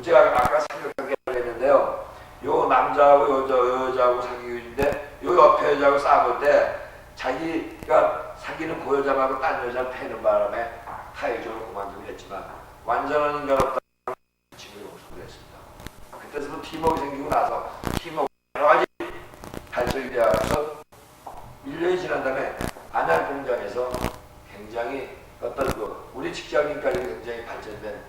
제가 아까 생각한 게 했는데요. 요 남자하고 여자하고 사귀고 있는데 요 옆에 여자하고 싸울 때 자기가 사귀는 그 여자하고 딴 여자를 패는 바람에 사회적으로 그만두긴 했지만 완전한 인간 없다는 친구를 목소리를 했습니다. 그때부터 팀워크 생기고 나서 팀워크 여러 가지 발전이 되어서 1년이 지난 다음에 안양 공장에서 굉장히 어떤 우리 직장인까지 굉장히 발전된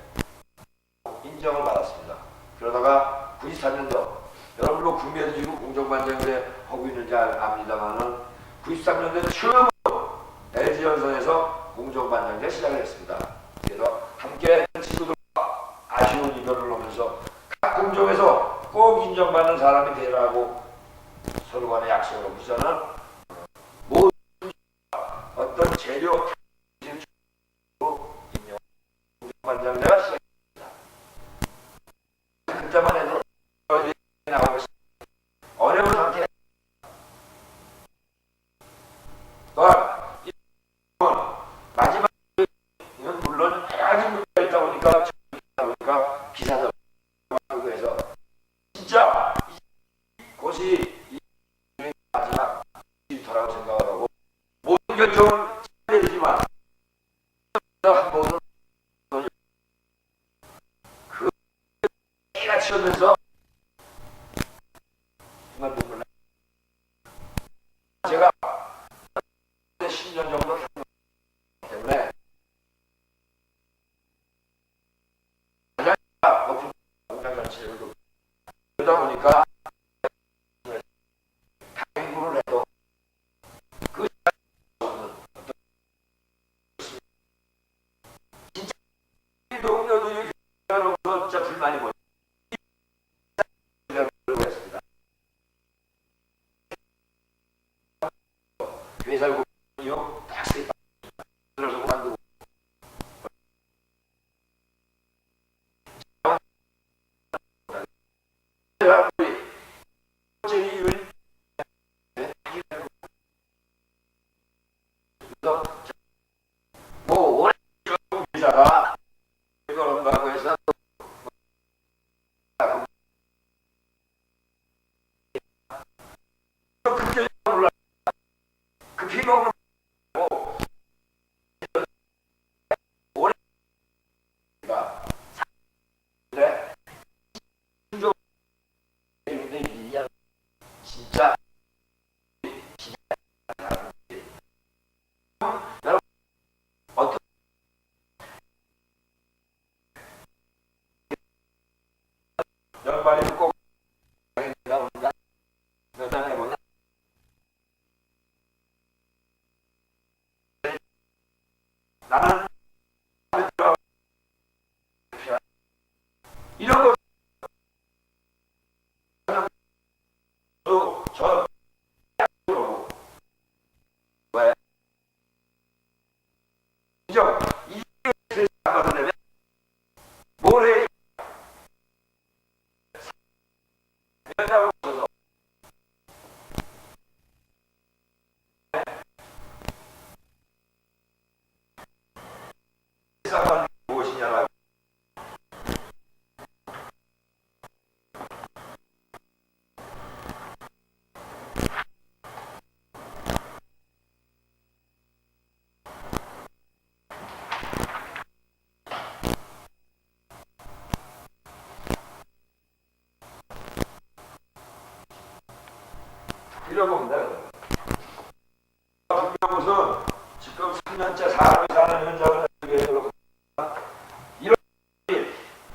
인정을 받았습니다. 그러다가 93년도 여러분도 구매도 지금 공정반장을 하고 있는지 압니다만은 93년도에 처음으로 LG전선에서 공정반장제 시작을 했습니다. 그래서 함께 친구들과 아쉬운 이별을 하면서 각 공정에서 꼭 인정받는 사람이 되라고 서로 간에 약속을 하고 저는 모든 어떤 재료 공정반장제가 시작했습니다. 그때만 해도 나오고 있습니다. 어려운 상태. 마지막 이건 물론 여러 가지 문제가 있다 보니까 기사도 하고 해서 진짜 그것이 마지막 일터라고 생각을 하고 모든 결정은 해야 되지만 한 번은 그 해가 치우면서 정말 눈물 나. 제가 10년 정도 때문에 가장 높은 공장 전체를 그러다 보니까 강행군을 해도 그 진짜 동료들이 진짜 불만이 보여. 회사 이요 딱세 들어서 만들고 뭐 오래 회사가 그런다고 해서 그때 몰라 그 피가 없는 진짜 여러분 어떤 연말에 꼭 나온다 여당해보나 나는 이런 거 저 왜 인정 이게 받아내면 뭘 해? 된다고 해서 세상은 무엇이냐고 잃어봅니다. 무슨 지금 3년째 사람이 사는 현장을 위해서 이런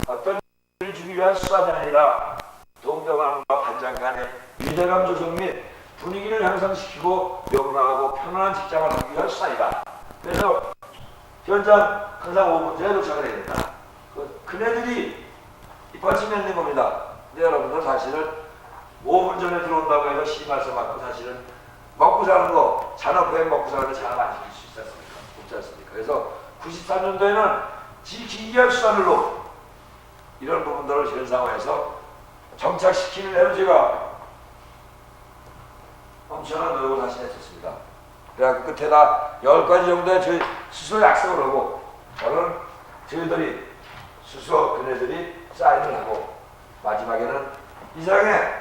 어떤 일을 주기 위한 수단이 아니라 동병왕과 반장 간의 유대감 조성 및 분위기를 향상시키고 명랑하고 편안한 직장을 하기 위한 수단이다. 그래서 현장 항상 5분째에 도착을 해야 된다. 그네들이 입하시면 겁니다. 근데 여러분들 사실은 5분 전에 들어온다고 해서 심할서맞고 사실은 먹고 사는 거, 산업부에 먹고 사는 거 잘 안 지킬 수 있지 않습니까? 없지 않습니까? 그래서 93년도에는 지키기 위한 수단으로 이런 부분들을 현상화해서 정착시키는 해로 제가 엄청난 노력을 사실 했었습니다. 그래서 끝에다 10가지 정도의 저희 스스로 약속을 하고 저는 저희들이 스스로 그네들이 사인을 하고 마지막에는 이상해.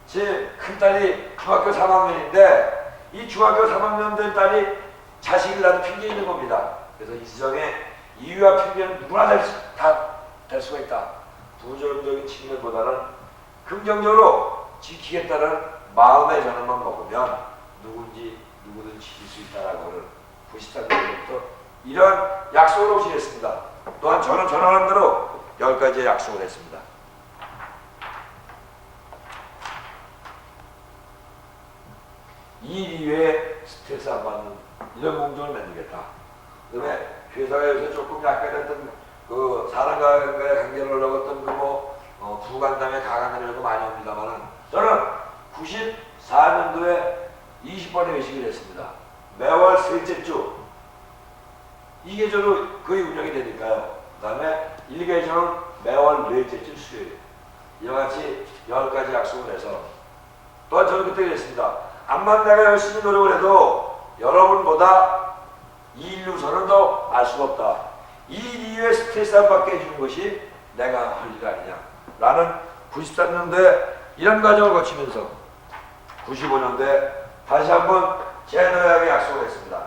제 큰딸이 중학교 3학년인데 이 중학교 3학년 된 딸이 자식을 낳은 핑계 있는 겁니다. 그래서 이수정의 이유와 핑계는 누구나 다 될 수가 있다. 부정적인 측면보다는 긍정적으로 지키겠다는 마음의 전환만 먹으면 누구든 지킬 수 있다라고 93년부터 이런 약속으로 지냈습니다. 또한 저는 전화한 대로 10가지의 약속을 했습니다. 일 이외에 스트레스 안 받는 이런 공정을 만들겠다. 그 다음에 회사에서 조금 약간 했던 그 사람과의 관계를 어려웠던 부간담회 가간담회 이런 거 많이 옵니다만은 저는 94년도에 20번의 회식을 했습니다. 매월 셋째 주. 이게 저로 거의 운영이 되니까요. 그 다음에 1계절은 매월 넷째 주 수요일. 이와 같이 10가지 약속을 해서 또한 저는 그때 그랬습니다. 암만 내가 열심히 노력을 해도 여러분보다 이 일로서는 더 알 수가 없다. 이 일 이후에 스트레스 안 받게 해주는 것이 내가 할 일 아니냐 라는 93년도에 이런 과정을 거치면서 95년도에 다시 한번 제 노약에 약속을 했습니다.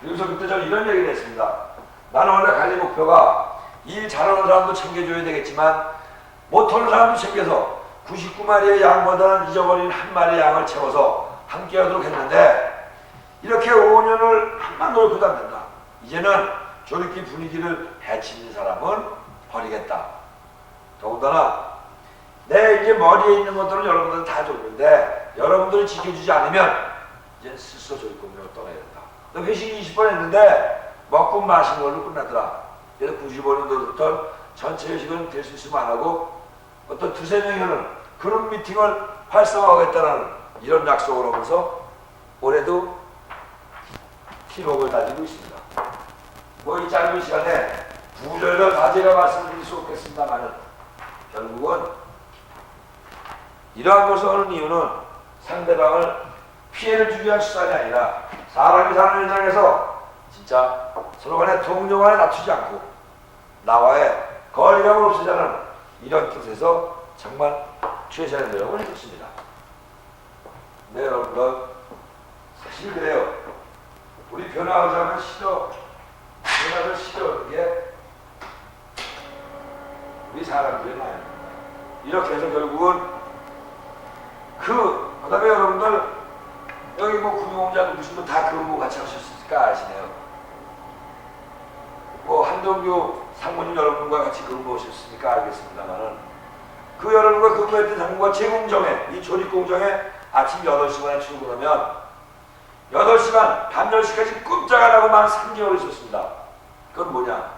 그래서 그때 저는 이런 얘기를 했습니다. 나는 원래 관리 목표가 일 잘하는 사람도 챙겨줘야 되겠지만 못하는 사람도 챙겨서 99마리의 양보다는 잊어버린 한 마리의 양을 채워서 함께 하도록 했는데 이렇게 5년을 한만 노력해도 안 된다. 이제는 저렇게 분위기를 해치는 사람은 버리겠다. 더군다나 내 이제 머리에 있는 것들은 여러분들은 다 줬는데 여러분들이 지켜주지 않으면 이제 스스로 저희 공명을 떠나야 된다. 회식 20번 했는데 먹고 마신 걸로 끝나더라. 그래서 95년도부터 전체 회식은 될 수 있으면 안 하고 어떤 두세 명이는 그런 미팅을 활성화하겠다는 이런 약속을 하면서 올해도 기록을 다지고 있습니다. 뭐 이 짧은 시간에 부절과 다 제가 말씀드릴 수 없겠습니다만은 결국은 이러한 것을 하는 이유는 상대방을 피해를 주기 위한 수단이 아니라 사람이 사는 현장에서 진짜 서로 간에 동료 간에 낮추지 않고 나와의 거리감을 없애자는 이런 뜻에서 정말 최선의 노력을 해줬습니다. 네, 여러분들 사실 그래요. 우리 변화하자면 싫어. 변화를 싫어하는 게 우리 사람들의 마음입니다. 이렇게 해서 결국은 그 다음에 여러분들 여기 뭐 금융공장 누구신 분 다 근무 같이 하셨을까 아시네요. 뭐 한동규 상무님 여러분과 같이 근무하셨으니까 알겠습니다만은 그 여러분과 근무했던 상무가 제 공정에 이 조립공정에 아침 8시간에 출근하면 8시간 밤 10시까지 꼼짝 안 하고만 3개월 있었습니다. 그건 뭐냐?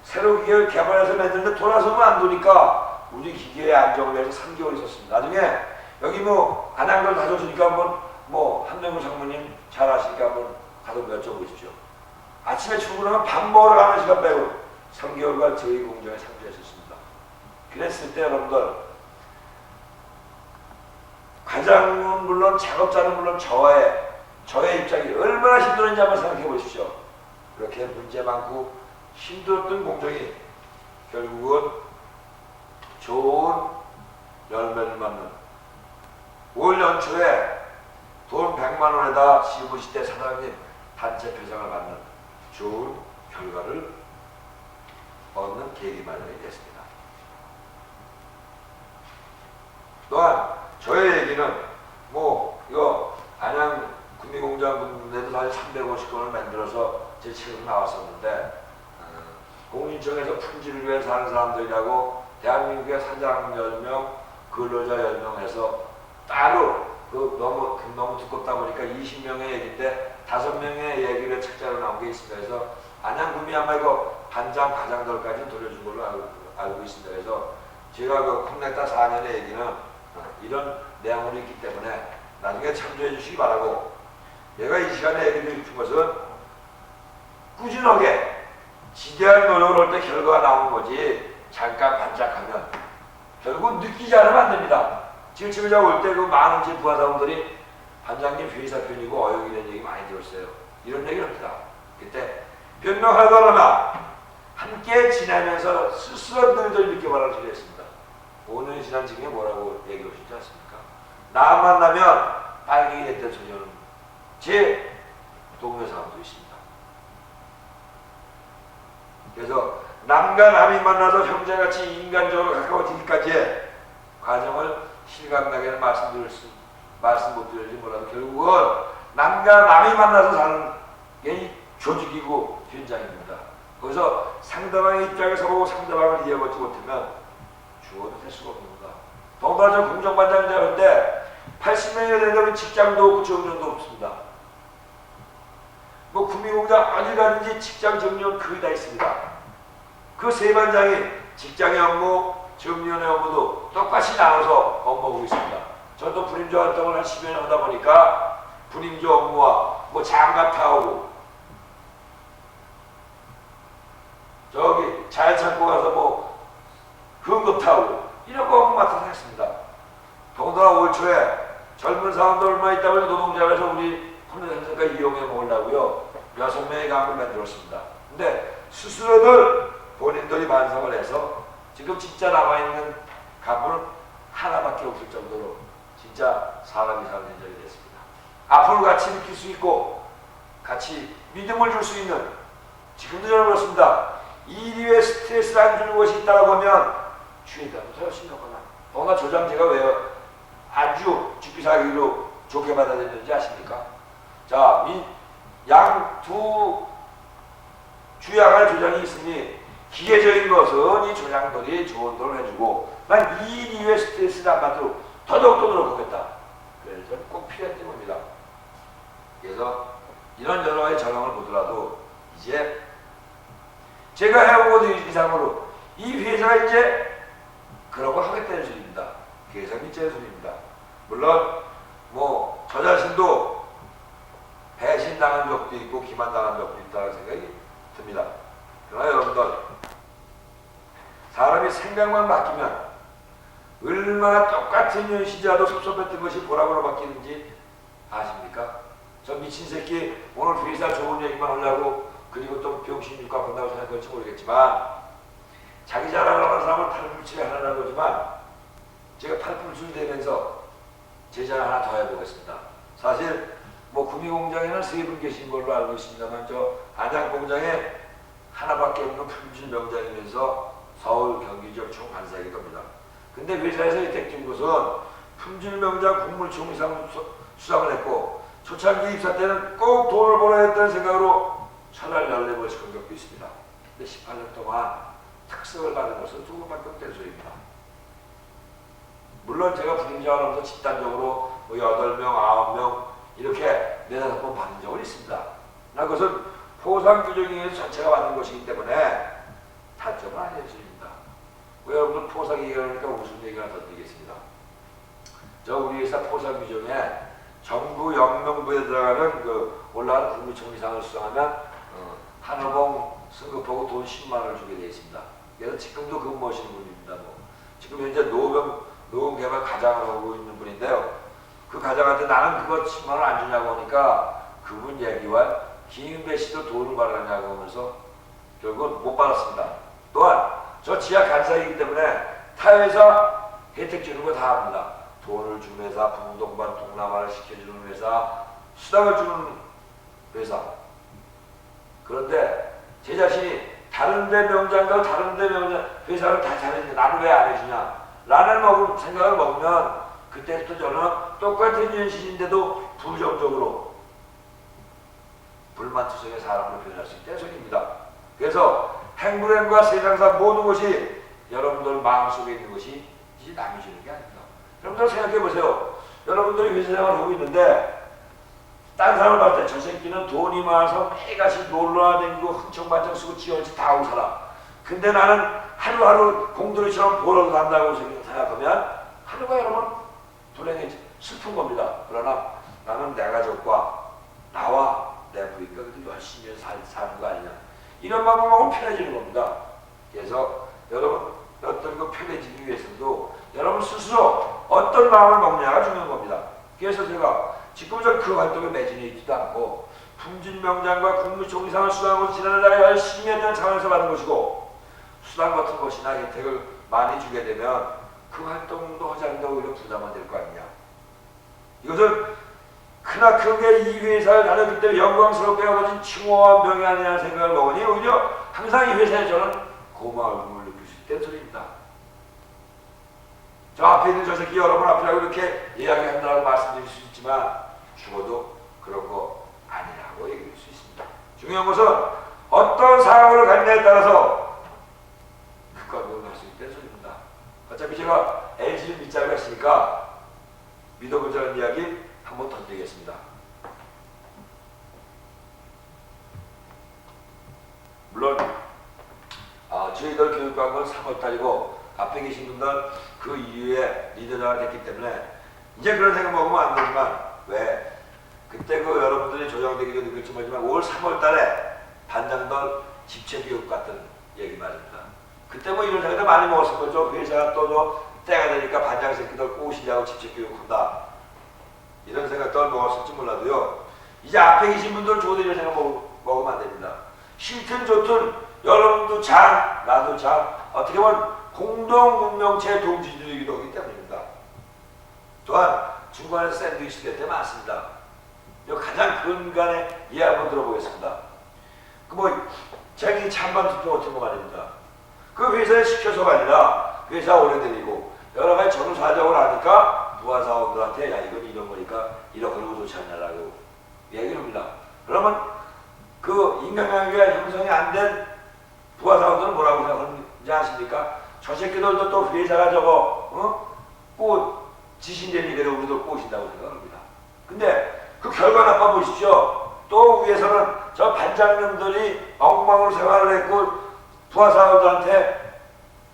새로 기계를 개발해서 만드는데 돌아서면 안 되니까 우리 기계의 안정을 위해서 3개월 있었습니다. 나중에 여기 뭐 안양걸 가져오시니까 한번 뭐 한명구 상무님 잘 아시니까 한번 가서 여쭤보십시오. 아침에 출근하면 밥 먹으러 가는 시간 빼고 3개월간 저희 공장에 상주했었습니다. 그랬을 때 여러분들 과장은 물론 작업자는 물론 저의 입장이 얼마나 힘들었는지 한번 생각해 보십시오. 그렇게 문제 많고 힘들었던 공정이 결국은 좋은 열매를 맞는 올 연초에 돈 100만 원에다 시부시 때 사장님 단체 표상을 받는 좋은 결과를 얻는 계기 마련이 됐습니다. 또한 저의 얘기는 뭐 이거 안양 구미공장 분들도 사실 350건을 만들어서 제 책으로 나왔었는데 공인청에서 품질을 위해서 하는 사람들이라고 대한민국의 사장 10명, 근로자 10명에서 따로 너무 두껍다 보니까 20명의 얘기 때 5명의 얘기를 책자로 나온 게 있습니다. 그래서 안양 구미 아마 이거 반장, 과장들까지 돌려준 걸로 알고 있습니다. 그래서 제가 그 콩넥타 4년의 얘기는 이런 내용으로 있기 때문에 나중에 참조해 주시기 바라고 내가 이 시간에 얘기 드리고 싶은 것은 꾸준하게 지대한 노력을 할 때 결과가 나오는 거지 잠깐 반짝하면 결국 느끼지 않으면 안 됩니다. 지금 집에 올 때 그 많은 제 부하사원들이 반장님 회의사편이고 어용이라는 얘기 많이 들었어요. 이런 얘기를 합니다. 그때 변명하더라나 함께 지나면서 스스로 너희들 이렇게 말하기로 했습니다. 5년이 지난 징에 뭐라고 얘기하시지 않습니까? 나 만나면 빨갱이 됐던 소녀는 제 동료 사람도 있습니다. 그래서 남과 남이 만나서 형제같이 인간적으로 가까워지기까지의 과정을 실감나게는 말씀 못 드리지 몰라도 결국은 남과 남이 만나서 사는 게 조직이고 현장입니다. 거기서 상대방의 입장에 서보고 상대방을 이해하지 못하면 죽어도 될 수가 없습니다. 더군다나 저 공정반장자인데 80명이 되면 직장도 없고 정년도 없습니다. 뭐 구미공장 어디 가든지 직장 정년 거의 다 있습니다. 그 세 반장이 직장의 업무, 정년의 업무도 똑같이 나눠서 업무하고 있습니다. 저도 분임조 활동을 한 10년 하다 보니까 분임조 업무와 뭐 장갑 타오고 저기 잘 찾고 가서 뭐 흥급 타오고 이런 거 업무 맡아서 했습니다. 더군다나 올 초에 젊은 사람도 얼마 있다 보니 노동자에서 우리 혼내센터가 이용해 먹으려고요 6명의 간부를 만들었습니다. 근데 스스로들 본인들이 반성을 해서 지금 진짜 남아있는 간부는 하나밖에 없을 정도로 진짜 사람이 사는 현장이 됐습니다. 앞으로 같이 느낄 수 있고 같이 믿음을 줄 수 있는 지금도 저는 그렇습니다. 일 이외에 스트레스를 안 주는 것이 있다고 하면 주의다부터 열심히 하거나 더구나 조장제가 왜 아주 죽기사기로 좋게 받아들였는지 아십니까? 자, 양 두 주양할 조장이 있으니 기계적인 것은 이 조장들이 조언들을 해주고 난 일 이외에 스트레스를 안 받도록 더더욱더 노력하겠다. 그래서 꼭 필요했던 겁니다. 그래서 이런 여러 가지 전형을 보더라도 이제 제가 해온 것 이상으로 이 회사가 이제 그런 걸 하겠다는 소리입니다. 계산 밑자의 소리입니다. 물론 뭐 저 자신도 배신당한 적도 있고 기만당한 적도 있다는 생각이 듭니다. 그러나 여러분들 사람이 생각만 바뀌면 얼마나 똑같은 연시자도 섭섭했던 것이 보람으로 바뀌는지 아십니까? 저 미친 새끼 오늘 회사 좋은 얘기만 하려고 그리고 또 병신 육각 한다고 생각할지 모르겠지만 자기 자랑하는 사람은 팔불출이 하나 나오지만 제가 팔불출 되면서 제자 하나 더 해보겠습니다. 사실 뭐 구미공장에는 3분 계신 걸로 알고 있습니다만 저 안양공장에 하나밖에 없는 품질 명장이면서 서울 경기 지역 총관사이기도 합니다. 근데 회사에서 혜택 준 것은 품질 명장 국물총 이상 수상을 했고 초창기 입사 때는 꼭 돈을 벌어야 했다는 생각으로 차라리 14번씩 한 적도 있습니다. 근데 18년 동안 특성을 받은 것은 2번밖에 없다는 소리입니다. 물론 제가 분임자를 하면서 집단적으로 뭐 8명, 9명 이렇게 4-5번 받은 적은 있습니다. 나 그것은 포상 규정에서 전체가 받는 것이기 때문에 단점은 아니는 소리입니다. 여러분들 포상 얘기하니까 무슨 얘기가 더 드리겠습니다. 저 우리 회사 포상 규정에 정부 영명부에 들어가는 그 올라간 국무총리상을 수상하면 한호봉 승급하고 돈 10만 원을 주게 되어 있습니다. 그래서 지금도 근무하시는 분입니다. 뭐. 지금 현재 노원개발 가장을 하고 있는 분인데요. 그 가장한테 나는 그거 10만 원 안 주냐고 하니까 그분 얘기와 김인배 씨도 돈을 받았냐고 하면서 결국은 못 받았습니다. 또한 저 지하 간사이기 때문에 타회사 혜택 주는 거 다 합니다. 돈을 주는 회사, 부동반 동남아를 시켜주는 회사, 수당을 주는 회사. 그런데 제 자신이 다른데 명장과 다른데 명장 회사를 다 잘했는데 나는 왜 안 해주냐 라는 생각을 먹으면 그때부터 저는 똑같은 현실인데도 부정적으로 불만투성의 사람을 표현할 수 있다는 소리입니다. 그래서 행불행과 세상사 모든 것이 여러분들 마음속에 있는 것이 이제 남이 주는 게 아닙니다. 여러분들 생각해 보세요. 여러분들이 회사 생활을 하고 있는데 딴 사람을 봤을 때 저 새끼는 돈이 많아서 매일같이 놀러다니고 흥청반청 쓰고 지원치 다 하고 살아. 근데 나는 하루하루 공들이처럼 벌어서 산다고 생각하면 하루가 여러분 불행해 슬픈 겁니다. 그러나 나는 내 가족과 나와 내 부인과 그래도 열심히 사는 거 아니냐. 이런 방법하고 편해지는 겁니다. 그래서 여러분 어떤 거 편해지기 위해서도 여러분 스스로 어떤 마음을 먹냐가 중요한 겁니다. 그래서 제가 지금 전 그 활동에 매진해 있지도 않고 품진명장과 국무총리상을 수상하고 지난해 열심히 했던 차원에서 받은 것이고, 수당 같은 것이나 혜택을 많이 주게 되면 그 활동도 하지 않는다고 오히려 부담이 될 거 아니냐. 이것은 크나크게 이 회사를 다녔기 때문에 영광스럽게 얻어진 칭호와 명예 아니냐는 생각을 먹으니 오히려 항상 이 회사에 저는 고마움을 느낄 수 있다는 소리입니다. 저 앞에 있는 저 새끼 여러분 앞이라고 이렇게 이야기한다고 말씀드릴 수 있지만 죽어도 그런 거 아니라고 얘기할 수 있습니다. 중요한 것은 어떤 상황을 갖냐에 따라서 극과극을 할 수 있다는 소리입니다. 어차피 제가 LG를 밑자리가 있으니까 믿어보자는 이야기 한번 던지겠습니다. 물론 저희들 교육과학은 3월달이고 앞에 계신 분들 그 이후에 리더자가 됐기 때문에 이제 그런 생각 먹으면 안 되지만 왜 그때 그 여러분들이 조정되기도 느낄지 모르지만 5월 3월달에 반장들 집체교육 같은 얘기 말입니다. 그때 뭐 이런 생각도 많이 먹었을 거죠. 회사가 또 때가 되니까 반장 새끼들 꼬시려고 집체교육한다. 이런 생각도 먹었을지 몰라도요. 이제 앞에 계신 분들 좋은 이런 생각 먹으면 안 됩니다. 싫든 좋든 여러분도 장, 나도 장, 어떻게 보면 공동문명체 동지들이기도 하기 때문입니다. 또한 중간에 샌드위치 될 때 많습니다. 가장 근간에 이해 한번 들어보겠습니다. 자기 찬반 투표 같은 거 말입니다. 그 회사에 시켜서가 아니라 회사 오래되고 여러 가지 전후사정을 하니까 부하사원들한테 야 이건 이런 거니까 이런 거 좋지 않냐라고 얘기를 합니다. 그러면 그 인간관계가 형성이 안 된 부하사원들은 뭐라고 생각하는지 아십니까? 저 새끼들도 또 회사가 꽃 지신된 이대로 우리도 꼬신다고 생각합니다. 근데 그 결과 나빠 보십시오. 또 위에서는 저 반장님들이 엉망으로 생활을 했고 부하사원들한테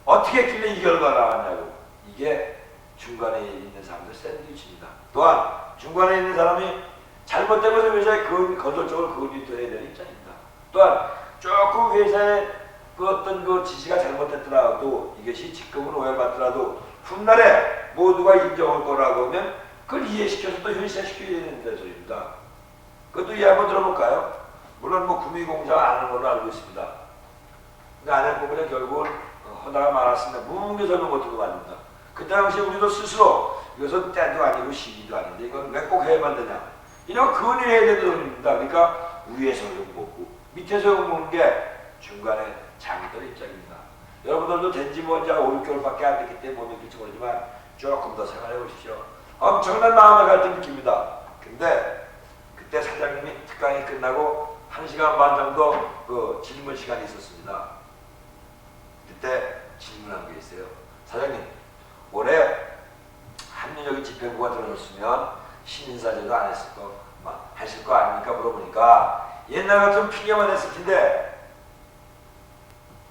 어떻게 했길래 이 결과가 나왔냐고. 이게 중간에 있는 사람들 샌드위치입니다. 또한 중간에 있는 사람이 잘못된 것을 회사에 건설적으로 그을리해야 되는 입장입니다. 또한 조금 회사에 그 어떤 그 지시가 잘못됐더라도 이것이 직급은 오해를 받더라도 훗날에 모두가 인정할 거라고 하면 그걸 이해시켜서 또 현실화시켜야 된다는 소리입니다. 그것도 이해 한번 들어볼까요? 물론 구미공장 안 하는 걸로 알고 있습니다. 근데 안 했고 그냥 결국은 하다가 말았습니다. 무문계 설명 같은 거 아닙니다. 그때 당시 우리도 스스로 이것은 때도 아니고 시기도 아닌데 이건 왜 꼭 해야만 되냐. 이런 근을 해야 되는 소리입니다. 그러니까 위에서 욕먹고 밑에서 욕먹는 게 중간에 장들 입장입니다. 여러분들도 된지 뭔지 5, 6개월밖에 안 됐기 때문에 못 느낄지 모르지만 조금 더 생활해 보십시오. 엄청난 마음의 갈등 느낍니다. 근데 그때 사장님이 특강이 끝나고 1시간 반 정도 그 질문 시간이 있었습니다. 그때 질문한 게 있어요. 사장님, 올해 합리적인 집행부가 들어졌으면 신인사제도 안 했을 거 아닙니까? 물어보니까 옛날 같으면 핑계만 했을 텐데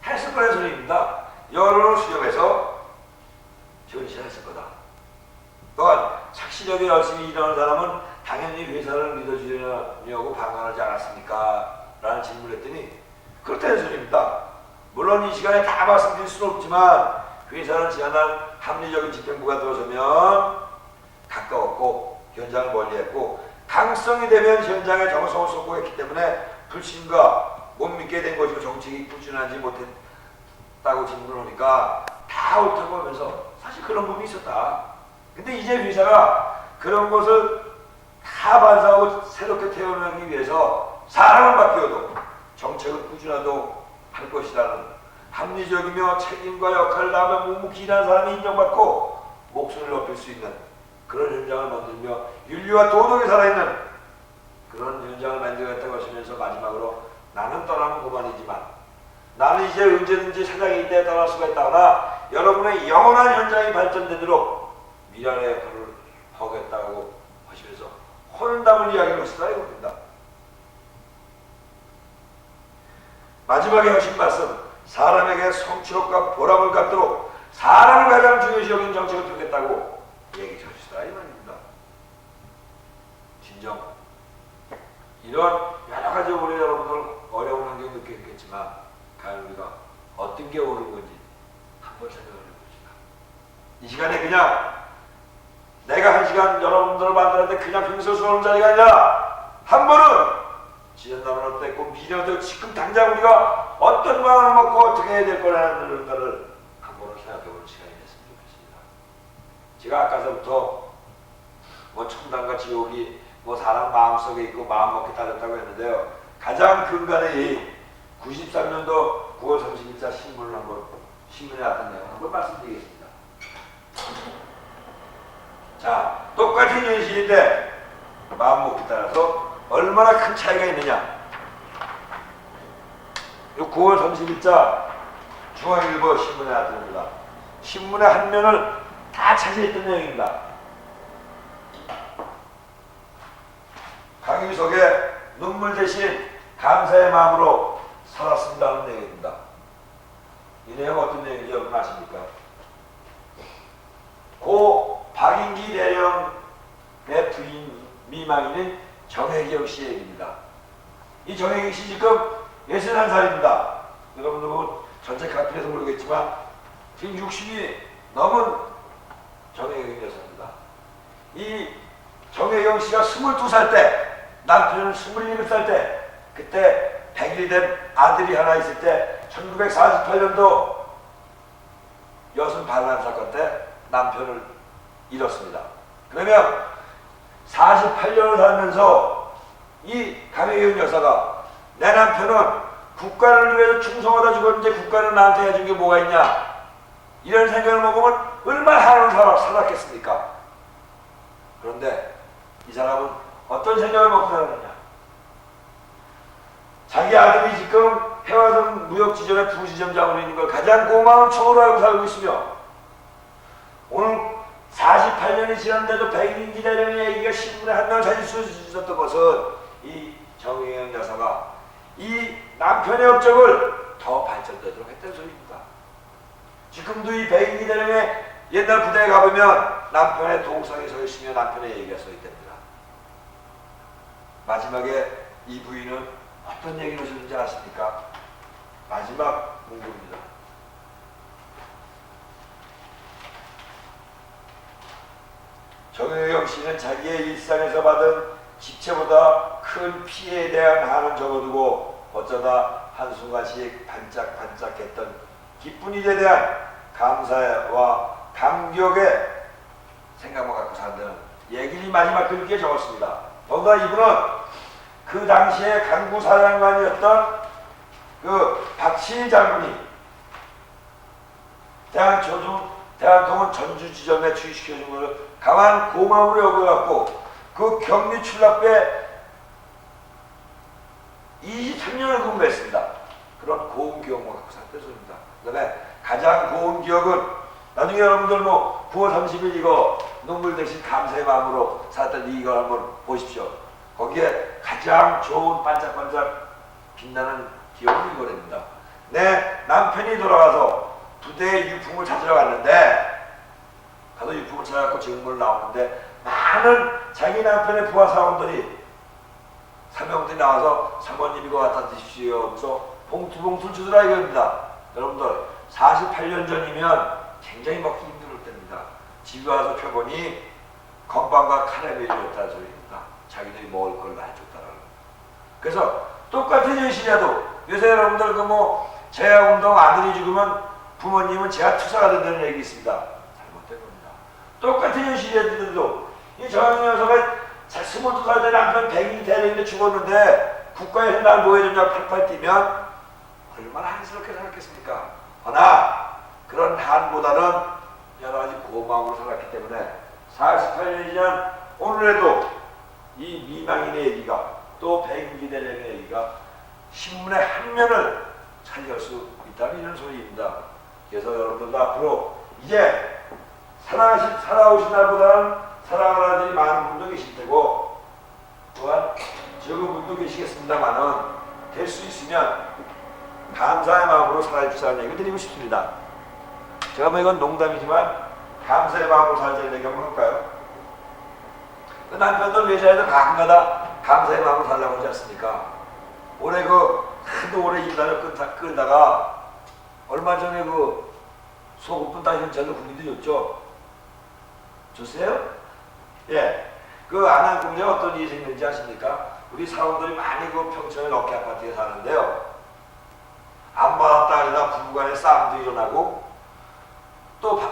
했을 거라는 소리입니다. 여론을 수렴해서 현실했을 거다. 또한 착실하게 열심히 일하는 사람은 당연히 회사를 믿어주려고 방관하지 않았습니까? 라는 질문을 했더니 그렇다는 소리입니다. 물론 이 시간에 다 말씀드릴 수는 없지만 회사는 지난날 합리적인 집행부가 들어서면 가까웠고 현장을 멀리했고 강성이 되면 현장에 정성을 쏟고 했기 때문에 불신과 못 믿게 된 것이고 정책이 꾸준하지 못했다고 질문하니까 다 옳다고 하면서 사실 그런 부분이 있었다. 근데 이제 회사가 그런 것을 다 반사하고 새롭게 태어나기 위해서 사람은 바뀌어도 정책은 꾸준하도 할 것이라는 합리적이며 책임과 역할을 다하며 묵묵히 일하는 사람이 인정받고 목소리를 높일 수 있는 그런 현장을 만들며 윤리와 도덕이 살아있는 그런 현장을 만들겠다고 하시면서 마지막으로 나는 떠나면 그만이지만 나는 이제 언제든지 사장이 때 떠날 수가 있다거나 여러분의 영원한 현장이 발전되도록 미련의 역할을 하겠다고 하시면서 혼담을 이야기를 하시다 이겁니다. 마지막에 하신 말씀, 사람에게 성취욕과 보람을 갖도록 사람을 가장 중요시 여기는 정책을 펴겠다고 얘기해 주시다 이 말입니다. 진정 이런 여러 가지 우리 여러분들 어려운 환경 느끼겠지만 과연 우리가 어떤 게 옳은 건지 한번 생각을 해봅시다. 이 시간에 그냥 내가 한 시간 여러분들을 만나는데 그냥 평소 수업 자리가 아니라 한 번은 지연남은 어땠고 미래도 지금 당장 우리가 어떤 마음을 먹고 어떻게 해야 될 거라는 것을 한 번은 생각해보는 시간이 됐으면 좋겠습니다. 제가 아까서부터 뭐 천당과 지옥이 뭐 사람 마음속에 있고 마음먹기 따졌다고 했는데요. 가장 근간에 이 93년도 9월 30일자 신문을 신문에 나왔던 내용 한번 말씀드리겠습니다. 자, 똑같은 현실인데 마음먹기 따라서 얼마나 큰 차이가 있느냐. 이 9월 30일자 중앙일보 신문에 나왔습니다. 신문의 한 면을 다 차지했던 내용입니다. 강유석의 눈물 대신 감사의 마음으로 살았습니다는 내용입니다. 이 내용 어떤 내용인지 여러분 아십니까? 고 박인기 대령의 부인 미망인인 정혜경 씨의 얘기입니다. 이 정혜경 씨 지금 61살입니다. 여러분들 뭐 전체 카피에서 모르겠지만 지금 60이 넘은 정혜경 여사입니다. 이 정혜경 씨가 22살 때 남편은 27살 때 그때 100일이 된 아들이 하나 있을 때 1948년도 여순 반란 사건 때 남편을 잃었습니다. 그러면 48년을 살면서 이 강혜경 여사가 내 남편은 국가를 위해서 충성하다 죽었는데 국가는 나한테 해준 게 뭐가 있냐 이런 생각을 먹으면 얼마나 한을 살았겠습니까? 그런데 이 사람은 어떤 생각을 먹고 살았느냐. 자기 아들이 지금 해화동 무역지점의 부지점장으로 있는 걸 가장 고마운 처우로 알고 살고 있으며 오늘 48년이 지났는데도 백인기 대령의 얘기가 신문에 한 명 찾을 수 있었던 것은 이 정혜경 여사가 이 남편의 업적을 더 발전되도록 했다는 소리입니다. 지금도 이 백인기 대령의 옛날 부대에 가보면 남편의 동상이 서 있으며 남편의 얘기가 써 있답니다. 마지막에 이 부인은 어떤 얘기를 주는지 아십니까? 마지막 문구입니다. 정혜경 씨는 자기의 일상에서 받은 지체보다 큰 피해에 대한 한은 접어두고 어쩌다 한순간씩 반짝반짝했던 기쁜 일에 대한 감사와 감격의 생각만 갖고 산다는 얘기를 마지막 글귀에 적었습니다. 더구나 이분은 그 당시에 강구사령관이었던 그 박신희 장군이 대한통운 전주지점에 주의시켜준 것을 강한 고마움으로 여겨갖고 그 격리 출납에 23년을 근무했습니다. 그런 고운 기억만 갖고 샀던 소리입니다. 그 다음에 가장 고운 기억은 나중에 여러분들 뭐 9월 30일 이거 눈물 대신 감사의 마음으로 살았던 이걸 한번 보십시오. 거기에 가장 좋은 반짝반짝 빛나는 기억은 이거랍니다. 내 남편이 돌아가서 부대의 유품을 찾으러 갔는데 가서 유품을 찾아갖고 증문을 나오는데 많은 자기 남편의 부하 사원들이 사병들이 나와서 사모님 이거 갖다 드십시오 하면서 봉투를 주더라 이겁니다. 여러분들 48년 전이면 굉장히 먹기 힘들 때입니다. 집에 와서 펴보니 건빵과 카라멜이었다는 소리입니다. 자기들이 먹을 걸 놔줬다라는. 그래서 똑같은 현실이라도 요새 여러분들 그 뭐 재야운동 아들이 죽으면 부모님은 재야투사가 된다는 얘기 있습니다. 잘못된 겁니다. 똑같은 현실이라도 이 정혜경 여사가 22살 때 남편 100일 대령인데 죽었는데 국가에서 날 뭐 해줬냐고 팔팔 뛰면 얼마나 한스럽게 살았겠습니까? 허나 그런 한보다는 여러 가지 고마움으로 살았기 때문에 48년이 지난 오늘에도 이 미망인의 얘기가 또 백인기 대령의 얘기가 신문의 한 면을 차지할 수 있다는 이런 소리입니다. 그래서 여러분들도 앞으로 이제 살아오신 날보다는 사랑하는 아들이 많은 분도 계실 테고 또한 적은 분도 계시겠습니다만은 될 수 있으면 감사의 마음으로 살아주시라는 얘기를 드리고 싶습니다. 제가 뭐 이건 농담이지만 감사의 마음으로 살자는 얘기 한번 할까요? 그 남편들 외자에도 가끔가다 감사의 마음으로 살라고 하지 않습니까? 올해 하도 오래 인단을 끌다가 얼마 전에 소금분 다 현찰로 국민들 줬죠? 줬어요? 예. 그 안양공장에 어떤 일이 생겼는지 아십니까? 우리 사람들이 많이 그 평촌에 럭키 아파트에 사는데요. 안 받았다 하니까 부부간에 싸움도 일어나고 또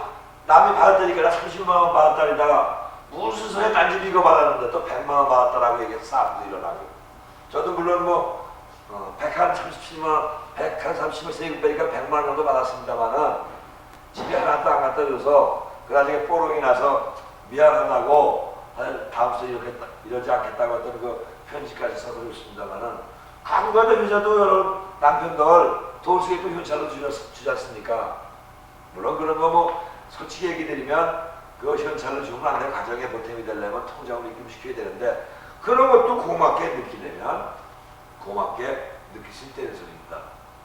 남이 받았다니까 30만 원 받았다니다가 무슨 소리에 딴집 이거 받았는데 또 100만 원 받았다라고 얘기해서 싸움도 일어나고 저도 물론 뭐 137만 원, 130만 세금 빼니까 100만 원 정도 받았습니다만은 집에 하나도 안 갖다 줘서 그 나중에 뽀록이 나서 미안하다고 다음 주에 이러지 않겠다고 어떤 그 편지까지 써서 있습니다만은 강과도 회사도 여러 남편들 돈 쓰게끔 현찰로 주지 않습니까? 물론 그런 거 뭐 솔직히 얘기 드리면 그 현찰로 주면 안 돼. 가정에 보탬이 되려면 통장으로 입금시켜야 되는데 그런 것도 고맙게 느끼려면 고맙게 느낄 수 있다는 소리입니다.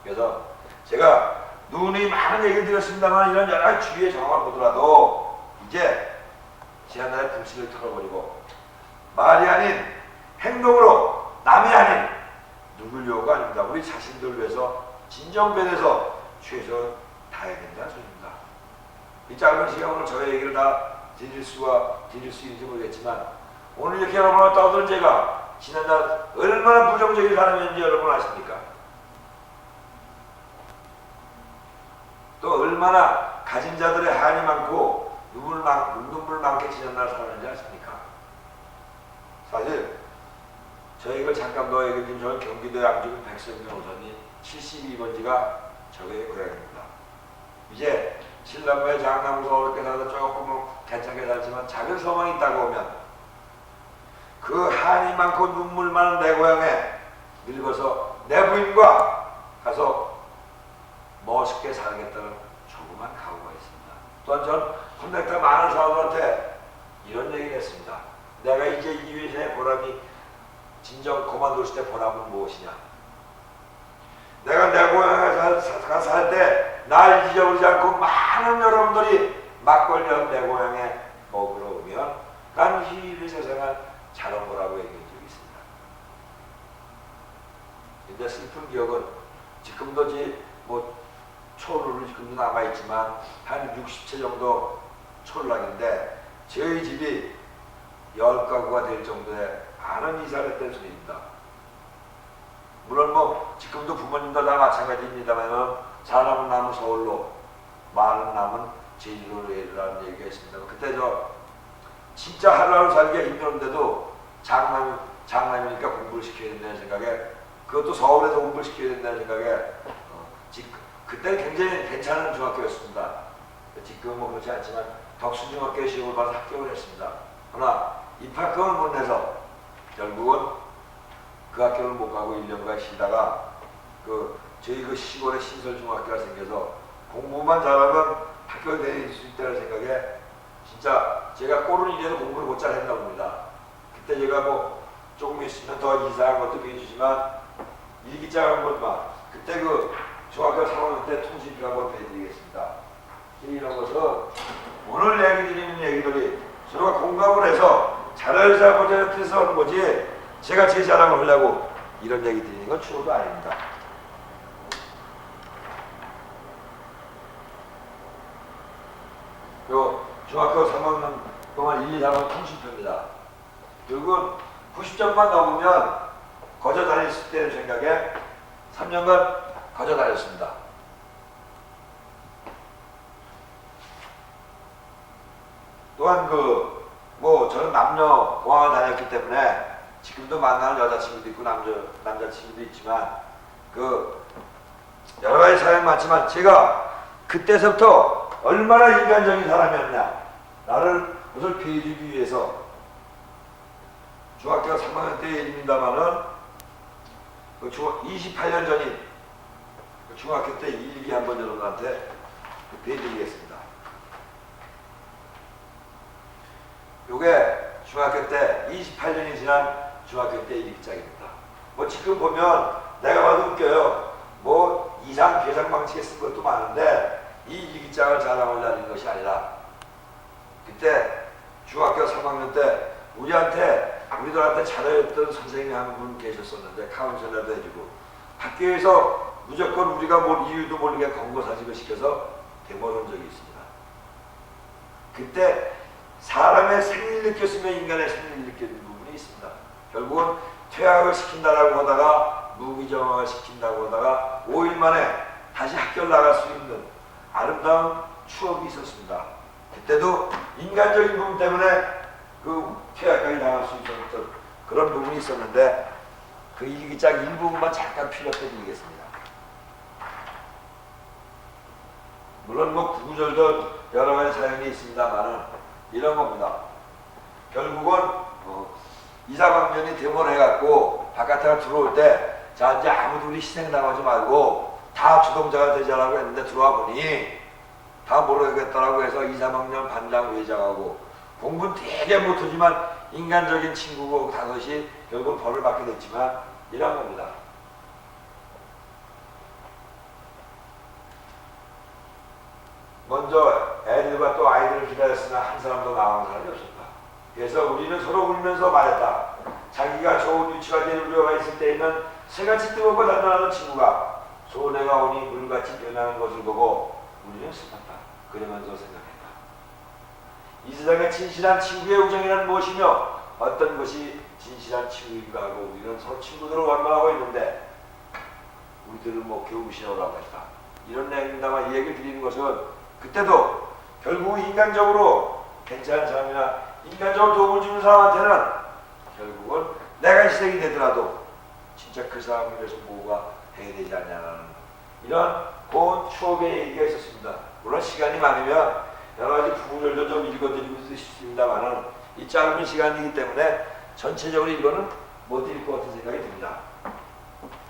그래서 제가 눈이 많은 얘기를 드렸습니다만 이런 여러 가지 주위의 정황을 보더라도 이제 지난날의 불씨를 털어버리고 말이 아닌 행동으로 남이 아닌 누굴 요구가 아닙니다. 우리 자신들 위해서 진정변해서 최선을 다해야 된다는 소리입니다. 이 짧은 시간 오늘 저의 얘기를 다 드릴 수 있는지 모르겠지만 오늘 이렇게 여러분을 떠들 제가 지난날 얼마나 부정적인 사람이었는지 여러분 아십니까? 또 얼마나 가진 자들의 한이 많고 눈물 많게 지난날 살았는지 아십니까? 사실 저희가 잠깐 더 얘기 드린 저는 경기도 양주군 백성명선이 72번지가 저의 고향입니다. 이제 신남부의 장남구가 어렵게 살아서 조금 괜찮게 살지만 작은 소망이 있다고 하면 그 한이 많고 눈물 많은 내 고향에 늙어서 내 부인과 가서 멋있게 살겠다는 조그만 각오가 있습니다. 또한 전 콘택트 많은 사람들한테 이런 얘기를 했습니다. 내가 이제 이 회사의 보람이 진정 그만뒀을 때 보람은 무엇이냐? 내가 내 고향에 살 때 날 잊어버리지 않고 많은 여러분들이 막걸리를 내 고향에 먹으러 오면 난 이 회사 생활 잘한 거라고 얘기한 적이 있습니다. 근데 슬픈 기억은 지금도 뭐 초루를 지금도 남아있지만 한 60채 정도 초루락인데 저희 집이 10가구가 될 정도의 많은 이사를 했던 소리입니다. 물론 뭐 지금도 부모님도 다 마찬가지입니다만 사람은 남은 서울로 말은 남은 제주도라는 얘기가 있습니다. 그때 저 진짜 하루하루 살기가 힘들었는데도 장남이니까 공부를 시켜야 된다는 생각에 그것도 서울에서 공부를 시켜야 된다는 생각에 그때는 굉장히 괜찮은 중학교였습니다. 지금은 뭐 그렇지 않지만 덕순중학교에 시험을 봐서 합격을 했습니다. 그러나 입학금을 못 내서 결국은 그 학교를 못 가고 1년간 쉬다가 저희 그 시골에 신설중학교가 생겨서 공부만 잘하면 학교를 다닐 수 있다는 생각에 진짜 제가 꼴은 이래도 공부를 못 잘했나 봅니다. 그때 제가 뭐 조금 있으면 더 이상한 것도 해주시지만 일기장 한 번만 그때 그 중학교 3학년 때 통신비 한번 해드리겠습니다. 이런 것은 오늘 얘기 드리는 얘기들이 서로가 공감을 해서 잘할 사람을 해서 하는 거지 제가 제 자랑을 하려고 이런 얘기 드리는 건 추호도 아닙니다. 요 중학교 3학년 동안 1, 2, 3학년 통신표입니다. 결국은 90점만 넘으면 거저 다닐 수 있다는 생각에 3년간 거저 다녔습니다. 또한 뭐 저는 남녀 공학을 다녔기 때문에 지금도 만나는 여자친구도 있고 남자친구도 있지만 여러 가지 사연이 많지만 제가 그때서부터 얼마나 인간적인 사람이었냐 나를 그것을 보여주기 위해서 중학교 3학년 때 일입니다마는 28년 전인 중학교 때 일기 한번 여러분한테 보여드리겠습니다. 요게 중학교 때 28년이 지난 중학교 때 일기장입니다. 뭐 지금 보면 내가 봐도 웃겨요. 뭐 이상 계산 방식에 쓴 것도 많은데 이 일기장을 자랑하려는 것이 아니라 그때 중학교 3학년 때 우리들한테 잘해줬던 선생님이 한 분 계셨었는데 카운셀러도 해주고 학교에서 무조건 우리가 뭘 이유도 모르게 권고 사직을 시켜서 대모한 적이 있습니다. 그때 사람의 생리를 느꼈으면 인간의 생리를 느끼는 부분이 있습니다. 결국은 퇴학을 시킨다라고 하다가 무기정학을 시킨다고 하다가 5일 만에 다시 학교를 나갈 수 있는 아름다운 추억이 있었습니다. 그때도 인간적인 부분 때문에 그 퇴학까지 나갈 수 있었던 그런 부분이 있었는데 그 일기장 일부분만 잠깐 필요해 드리겠습니다. 물론 뭐 구구절절 여러 가지 사연이 있습니다만은 이런 겁니다. 결국은 2, 3학년이 데모를 해갖고 바깥에 들어올 때 자 이제 아무도 우리 희생당하지 말고 다 주동자가 되자라고 했는데 들어와 보니 다 모르겠다라고 해서 2, 3학년 반장 회장하고 공부는 되게 못하지만 인간적인 친구고 다섯이 결국 벌을 받게 됐지만 이런 겁니다. 먼저 애들과 또 아이들을 기다렸으나 한 사람도 나온 사람이 없었다. 그래서 우리는 서로 울면서 말했다. 자기가 좋은 위치가 될 우려가 있을 때에는 새같이 뜨겁고 단단하는 친구가 소내가 오니 물같이 변하는 것을 보고 우리는 슬펐다. 그러면서 생각했다. 이 세상에 진실한 친구의 우정이란 무엇이며 어떤 것이 진실한 친구인가 하고 우리는 서로 친구들을 원망하고 있는데 우리들은 뭐 교무시오라고 했다. 이런 내용입니다만 이 얘기를 드리는 것은 그때도 결국 인간적으로 괜찮은 사람이나 인간적으로 도움을 주는 사람한테는 결국은 내가 희생이 되더라도 진짜 그 사람을 위해서 뭐가 해야 되지 않냐는 이런 고운 추억의 얘기가 있었습니다. 물론 시간이 많으면 여러 가지 구구절절 좀 읽어드리고 싶습니다만은 이 짧은 시간이기 때문에 전체적으로 이거는 못 드릴 것 같은 생각이 듭니다.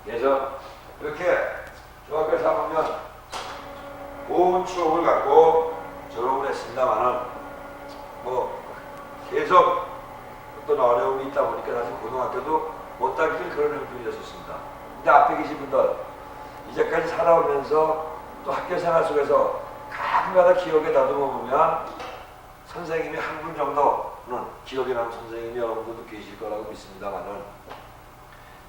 그래서 이렇게 중학교 3학년 고운 추억을 갖고 졸업을 했습니다만은 뭐 계속 어떤 어려움이 있다 보니까 사실 고등학교도 못 다길 그런 형편이었습니다. 근데 앞에 계신 분들 이제까지 살아오면서 또 학교 생활 속에서 가끔가다 기억에 다듬어 보면 선생님이 한 분 정도는 기억에 남는 선생님이 여러분들도 계실 거라고 믿습니다만은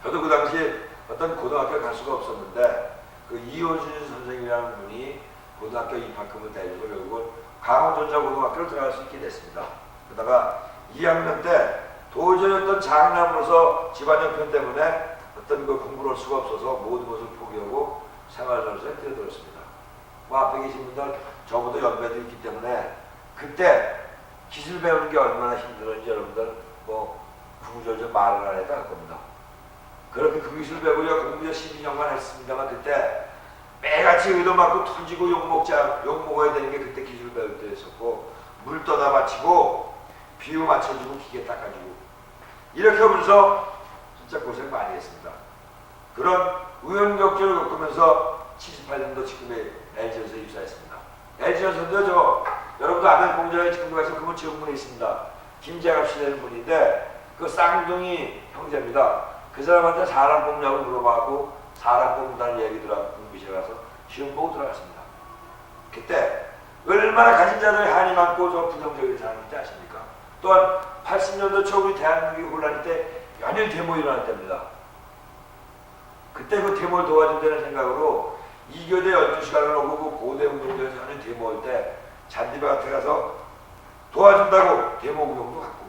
저도 그 당시에 어떤 고등학교에 갈 수가 없었는데 그 이호준 선생님이라는 분이 고등학교 입학금을 대주고 결국은 강원전자고등학교를 들어갈 수 있게 됐습니다. 그러다가 2학년 때 도저히 어떤 장남으로서 집안 형편 때문에 어떤 그 공부를 할 수가 없어서 모든 것을 포기하고 생활전선에 뛰어들었습니다. 그 앞에 계신 분들 저보다 연배도 있기 때문에 그때 기술 배우는 게 얼마나 힘들었는지 여러분들 뭐 구구절절 말을 안 해도 알 겁니다. 그렇게 그 기술 배우려 공부를 12년간 했습니다만 그때 매같이 의도 맞고 터지고 욕 먹어야 되는 게 그때 기술 배울 때였었고 물 떠다 바치고 비유 맞춰주고 기계 닦아주고 이렇게 하면서 진짜 고생 많이 했습니다. 그런 우연격절을 겪으면서 78년도 지금의 LG전선에 입사했습니다. LG전선도 여러분도 아는 공장에 지금 가서 그분 지원문에 있습니다. 김재갑 씨라는 분인데 그 쌍둥이 형제입니다. 그 사람한테 사람 뽑냐고 물어봐고 사람 뽑는다는 얘기 들어가고 공부실에 가서 시험 보고 들어갔습니다. 그때 얼마나 가진 자들의 한이 많고 저 부정적인 사람인지 아십니까? 또한 80년도 초 우리 대한민국이 혼란일 때 연일 데모 일어날 때입니다. 그때 그 데모를 도와준다는 생각으로 2교대 12시간을 오고 그 고대 운동장에서 하는 데모할 때 잔디밭에 가서 도와준다고 데모 운동도 갖고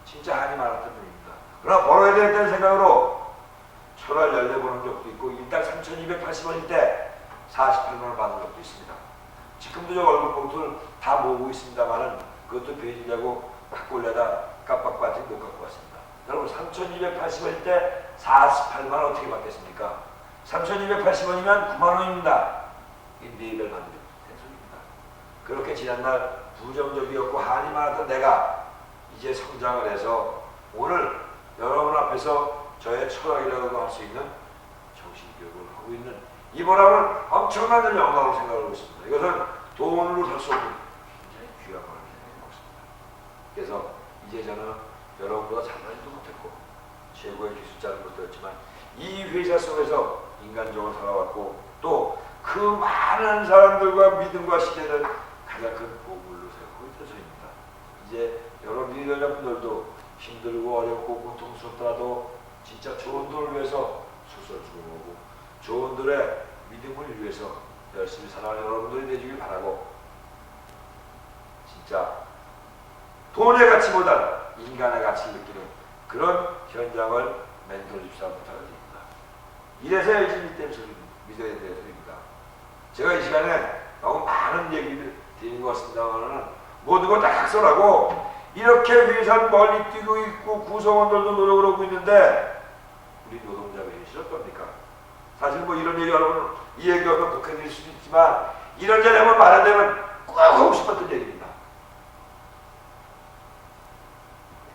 진짜 한이 많았던 분입니다. 그러나 벌어야 되겠다는 생각으로 철월 연례 보는 적도 있고 일단 3,280원일 때 48만 원 받은 적도 있습니다. 지금도 저 얼굴 봉투를 다 모으고 있습니다만은 그것도 배지려고 갖고 올려다 깜빡받지 못 갖고 왔습니다. 여러분 3,280원일 때 48만 원 어떻게 받겠습니까? 3,280원이면 9만 원입니다. 이 4배를 받는 소리입니다. 그렇게 지난날 부정적이었고 한이 많았던 내가 이제 성장을 해서 오늘 여러분 앞에서 저의 철학이라고 할 수 있는 정신교육을 하고 있는 이 보람은 엄청난 영광으로 생각하고 있습니다. 이것은 돈으로 살 수 없는 굉장히 귀한 거라고 생각하고 있습니다. 그래서 이제 저는 여러분보다 잘나지도 못했고 최고의 기술자는 못했지만 이 회사 속에서 인간적으로 살아왔고 또 그 많은 사람들과 믿음과 시대를 가장 큰 보물로 생각하고 있는 저입니다. 이제 여러분 리더분들도 힘들고 어렵고 고통스럽더라도 진짜 좋은 돈을 위해서 소설 주고오고 좋은 들의 믿음을 위해서 열심히 살아가는 여러분들이 되시길 바라고 진짜 돈의 가치보다 인간의 가치를 느끼는 그런 현장을 멘토를 집사 못하게 됩니다. 이래서 열심히 때 믿어야 되는 소리입니다. 제가 이 시간에 너무 많은 얘기를 드리는 것 같습니다만은 모든 걸 다 각설하고 이렇게 회사는 멀리 뛰고 있고 구성원들도 노력을 하고 있는데 우리 노동자가 현실 어떻습니까? 사실 뭐 이런 얘기 여러분 이 얘기하면 독해질 수도 있지만 이런저런 한번 말하자면 꼭 하고 싶었던 얘기입니다.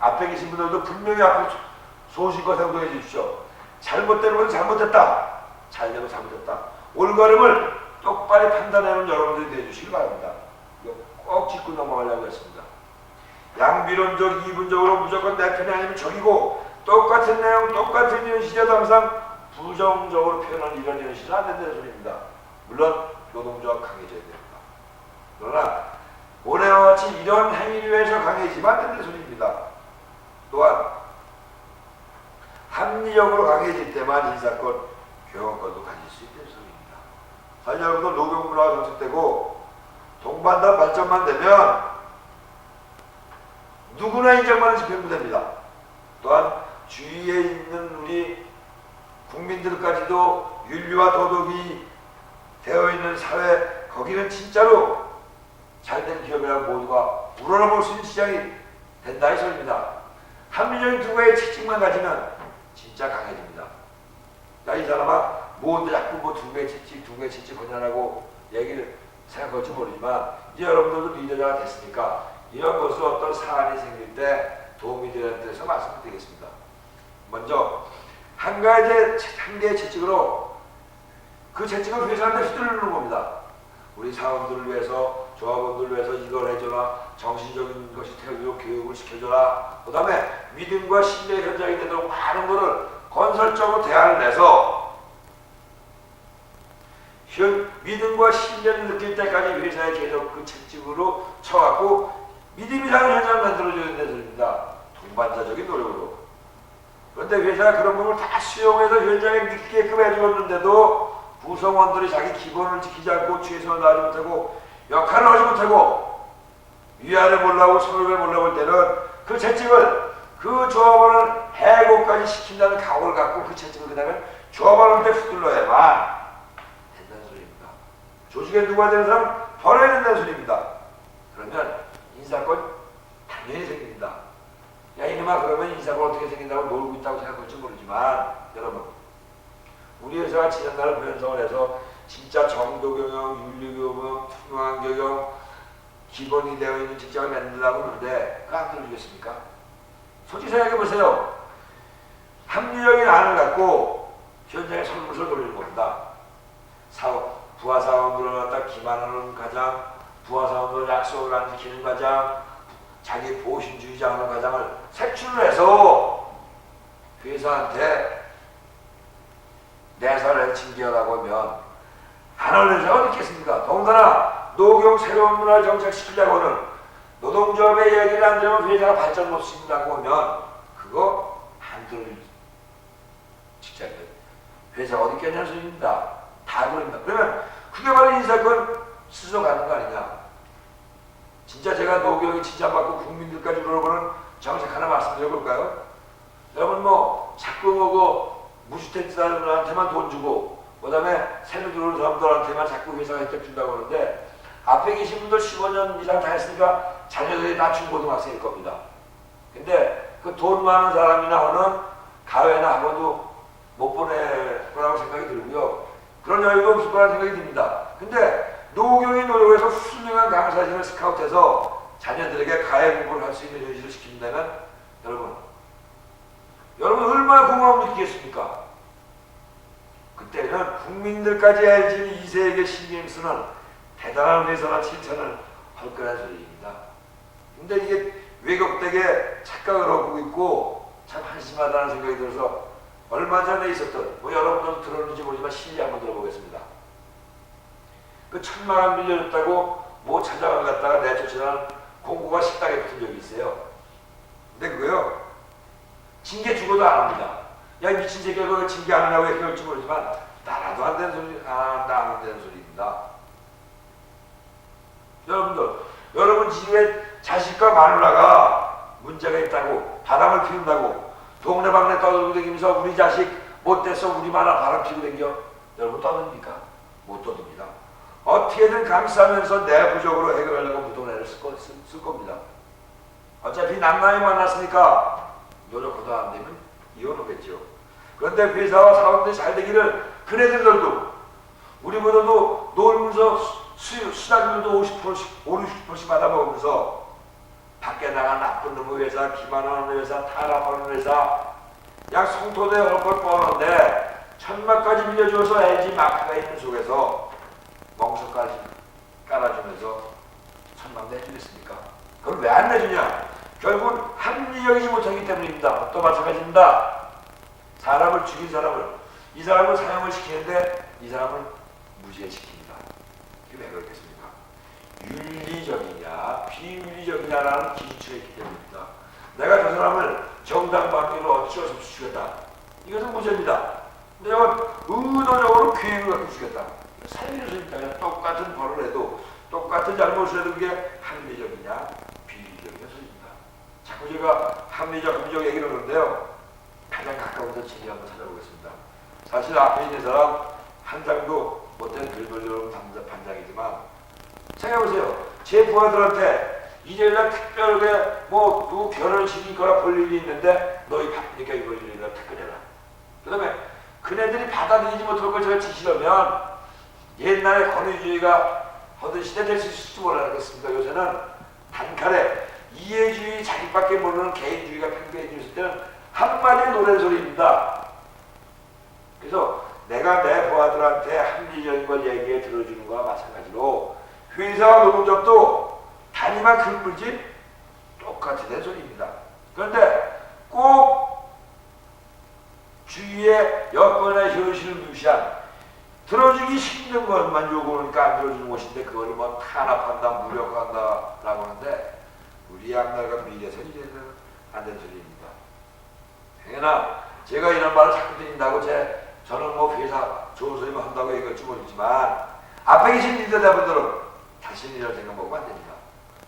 앞에 계신 분들도 분명히 앞으로 소신껏 행동해 주십시오. 잘못된 건 잘못했다. 잘되면 잘못했다. 올바름을 똑바로 판단하는 여러분들이 되어주시기 바랍니다. 이거 꼭 짚고 넘어가려고 했습니다. 양비론적, 이분적으로 무조건 내 편이 아니면 적이고 똑같은 내용, 똑같은 현실에도 항상 부정적으로 표현하는 이런 현실은 안 된다는 소리입니다. 물론 노동조합 강해져야 됩니다. 그러나 올해와 같이 이런 행위를 위해서 강해지면 안 된다는 소리입니다. 또한 합리적으로 강해질 때만 인사권, 교원권도 가질 수 있다는 소리입니다. 사실 여러분들 노동문화가 정착되고 동반단 발전만 되면 누구나 인정받는 집행부대입니다. 또한 주위에 있는 우리 국민들까지도 윤리와 도덕이 되어 있는 사회, 거기는 진짜로 잘된 기업이라고 모두가 우러러볼 수 있는 시장이 된다 이 소리입니다. 합리적인 두 가지 특징만 가지면 진짜 강해집니다. 야, 이 사람아, 뭐 자꾸 뭐 두 가지 채찍 권한하고 얘기를 생각할지 모르지만 이제 여러분들도 리더자가 됐으니까 이런 것으로 어떤 사안이 생길 때 도움이 되는 데서 말씀드리겠습니다. 먼저 한 개의 채찍으로 그 채찍을 회사한테 휘두르는 겁니다. 우리 사원들을 위해서, 조합원들을 위해서 이걸 해줘라, 정신적인 것이 태우고 교육을 시켜줘라, 그 다음에 믿음과 신뢰 현장이 되도록 많은 것을 건설적으로 대안을 내서 믿음과 신뢰를 느낄 때까지 회사에 계속 그 채찍으로 쳐갖고 믿음이 가는 현장을 만들어줘야 되는 소리입니다. 동반자적인 노력으로. 그런데 회사가 그런 부분을 다 수용해서 현장에 느끼게끔 해주었는데도 구성원들이 자기 기본을 지키지 않고 최선을 다하지 못하고 역할을 하지 못하고 위아래 몰라고 서로를 몰라볼 때는 그 채찍을 그 조합원을 해고까지 시킨다는 각오를 갖고 그 채찍을 그다음에 조합원한테 휘둘러야만 된다는 소리입니다. 조직에 누가 되는 사람 버려야 된다는 소리입니다. 그러면 인사권 당연히 생깁니다. 야 이놈아 그러면 인사권 어떻게 생긴다고 놀고 있다고 생각할지 모르지만 여러분 우리 회사가 지난달 변성을 해서 진짜 정도경영, 윤리경영, 투명한경영 기본이 되어 있는 직장을 만들려고 하는데 그거 안 들어주겠습니까? 솔직히 생각해보세요. 합리적인 안을 갖고 현장에 설문을 돌리는 겁니다. 부하 사원들을 갖다 기만하는 과장, 부하 사원들 약속을 안 지키는 과장, 자기 보신주의자 하는 과장을 색출을 해서 회사한테 내사를 징계하라고 하면 안 하는 회사가 어디 있겠습니까? 더군다나 노경 새로운 문화를 정착시키려고 하는 노동조합의 얘기를 안 들으면 회사가 발전 못 시킨다고 하면 그거 안 들을 직장이에요. 회사가 어디 있겠냐는 소리입니다. 다 그럽니다. 그러면 그게 바로 인사권 스스로 가는 거 아니냐. 진짜 제가 노경이 칭찬받고 국민들까지 물어보는 정책 하나 말씀드려볼까요? 여러분 뭐 자꾸 뭐고 무주택 사람들한테만 돈 주고 그 다음에 새로 들어오는 사람들한테만 자꾸 회사가 혜택 준다고 하는데 앞에 계신 분들 15년 이상 다 했으니까 자녀들이 다 중고등학생일 겁니다. 근데 그 돈 많은 사람이나 하는 가회나 학원도 못 보낼 거라고 생각이 들고요. 그런 여유도 없을 거라는 생각이 듭니다. 근데 노경이 노력해서 훌륭한 강사진을 스카우트해서 자녀들에게 가해 공부를 할 수 있는 현실을 시킨다면 여러분 얼마나 고마움을 느끼겠습니까? 그때는 국민들까지 알지는 이세에게 신경 쓰는 대단한 회사나 칭찬을 할 거란 소리입니다. 근데 이게 왜곡되게 착각을 하고 있고 참 한심하다는 생각이 들어서 얼마 전에 있었던 뭐 여러분들도 들었는지 모르지만 실리 한번 들어보겠습니다. 그 1,000만 원 빌려줬다고 뭐 찾아가 갔다가 내쫓으라는 공고가 식당에 붙은 적이 있어요. 근데 그거요 징계 주고도 안 합니다. 야 미친 새끼가 그걸 징계 안 하냐고 이렇게 할지 모르지만 나라도 안 되는 소리 안 되는 소리입니다. 여러분 집에 자식과 마누라가 문제가 있다고 바람을 피운다고 동네방네 떠들고 다니면서 우리 자식 못돼서 우리만 바람 피고 다녀. 여러분 떠듭니까? 못 떠듭니다. 어떻게든 감싸면서 내부적으로 해결하려고 무도내를 쓸 겁니다. 어차피 남남이 만났으니까 노력하다 안 되면 이혼하겠죠. 그런데 회사와 사업들이 잘 되기를 그네들도 우리보다도 놀면서 수당률도 50%씩 50%씩 받아먹으면서 밖에 나간 나쁜 놈의 회사, 기만하는 회사, 타락하는 회사 약 송토대 얼굴 뻔한데 천막까지 밀려줘서 LG 마크가 있는 속에서 멍석까지 깔아주면서 천막 내주겠습니까? 그걸 왜 안 내주냐? 결국은 합리적이지 못하기 때문입니다. 또 마찬가지입니다. 사람을 죽인 사람을 이 사람을 사형을 시키는데 이 사람을 무죄시킵니다. 이게 왜 그렇겠습니까? 윤리적이냐 비윤리적이냐라는 기준치가 있기 때문입니다. 내가 저 사람을 정당방위로 어쩔 수 없이 죽였다. 이것은 무죄입니다. 근데 의도적으로 계획을 갖고 죽였다. 살인의 소입니다. 그냥 똑같은 벌을 해도 똑같은 잘못을 해도 그게 합리적이냐 비윤리적이냐 소입니다. 자꾸 제가 합리적 얘기를 하는데요. 가장 가까운 데 진리 한번 찾아보겠습니다. 사실 앞에 있는 사람 한 장도 못된 글돌려는 반장이지만 생각해보세요. 제 부하들한테 이제는 특별하게 뭐 누구 결혼식이 거나 볼 일이 있는데 너희 바쁘니까 이걸 일이라 특별해라. 그 다음에 그네들이 받아들이지 못할 걸 제가 지시하면 옛날에 권위주의가 하던 시대 될 수 있을지 몰라겠습니다. 요새는 단칼에 이해주의 자기밖에 모르는 개인주의가 팽배해져 있을 때는 한마디의 노래소리입니다. 그래서 내가 내 부하들한테 합리적인 걸 얘기해 들어주는 거와 마찬가지로 회사와 노동조합도 단위만 글물지 똑같이 된 소리입니다. 그런데 꼭 주위의 여건의 현실을 무시한 들어주기 힘든 것만 요구하니까 안 들어주는 것인데 그걸 뭐 탄압한다 무력화한다 라고 하는데 우리 앞나라가 미래에서는 이래서는 안 된 소리입니다. 행여나 제가 이런 말을 자꾸 드린다고 저는 뭐 회사 좋은 소리만 한다고 얘기할지 모르지만 앞에 계신 리더자분들은 자신이라는 생각 먹으면 안 됩니다.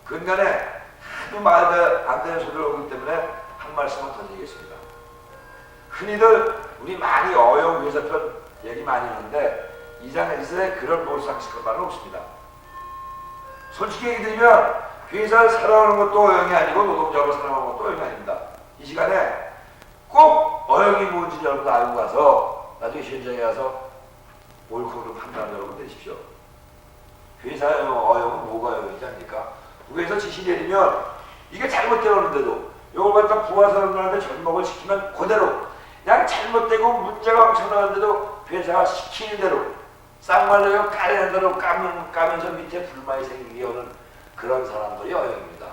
근간에 하도 말도 안 되는 소리를 하기 때문에 한 말씀만 더 드리겠습니다. 흔히들 우리 많이 어려운 회사편 얘기 많이 하는데 이장에서의 그런 몰상식한 말은 없습니다. 솔직히 얘기 드리면 회사를 살아가는 것도 어영이 아니고 노동자로 살아가는 것도 어영이 아닙니다. 이 시간에 꼭 어영이 뭔지 여러분 알고 가서 나중에 현장에 가서 옳고를 판단하는 여러분 되십시오. 회사의 어영은 뭐가 어영이지 않습니까? 위에서 지시 내리면 이게 잘못되었는데도 이걸 갖다 부하 사람들한테 접목을 시키면 그대로 그냥 잘못되고 문제가 엄청나는데도 회사가 시키는 대로 쌍말로 까리는 대로 까면서 밑에 불만이 생기게 하는 그런 사람들이 어영입니다.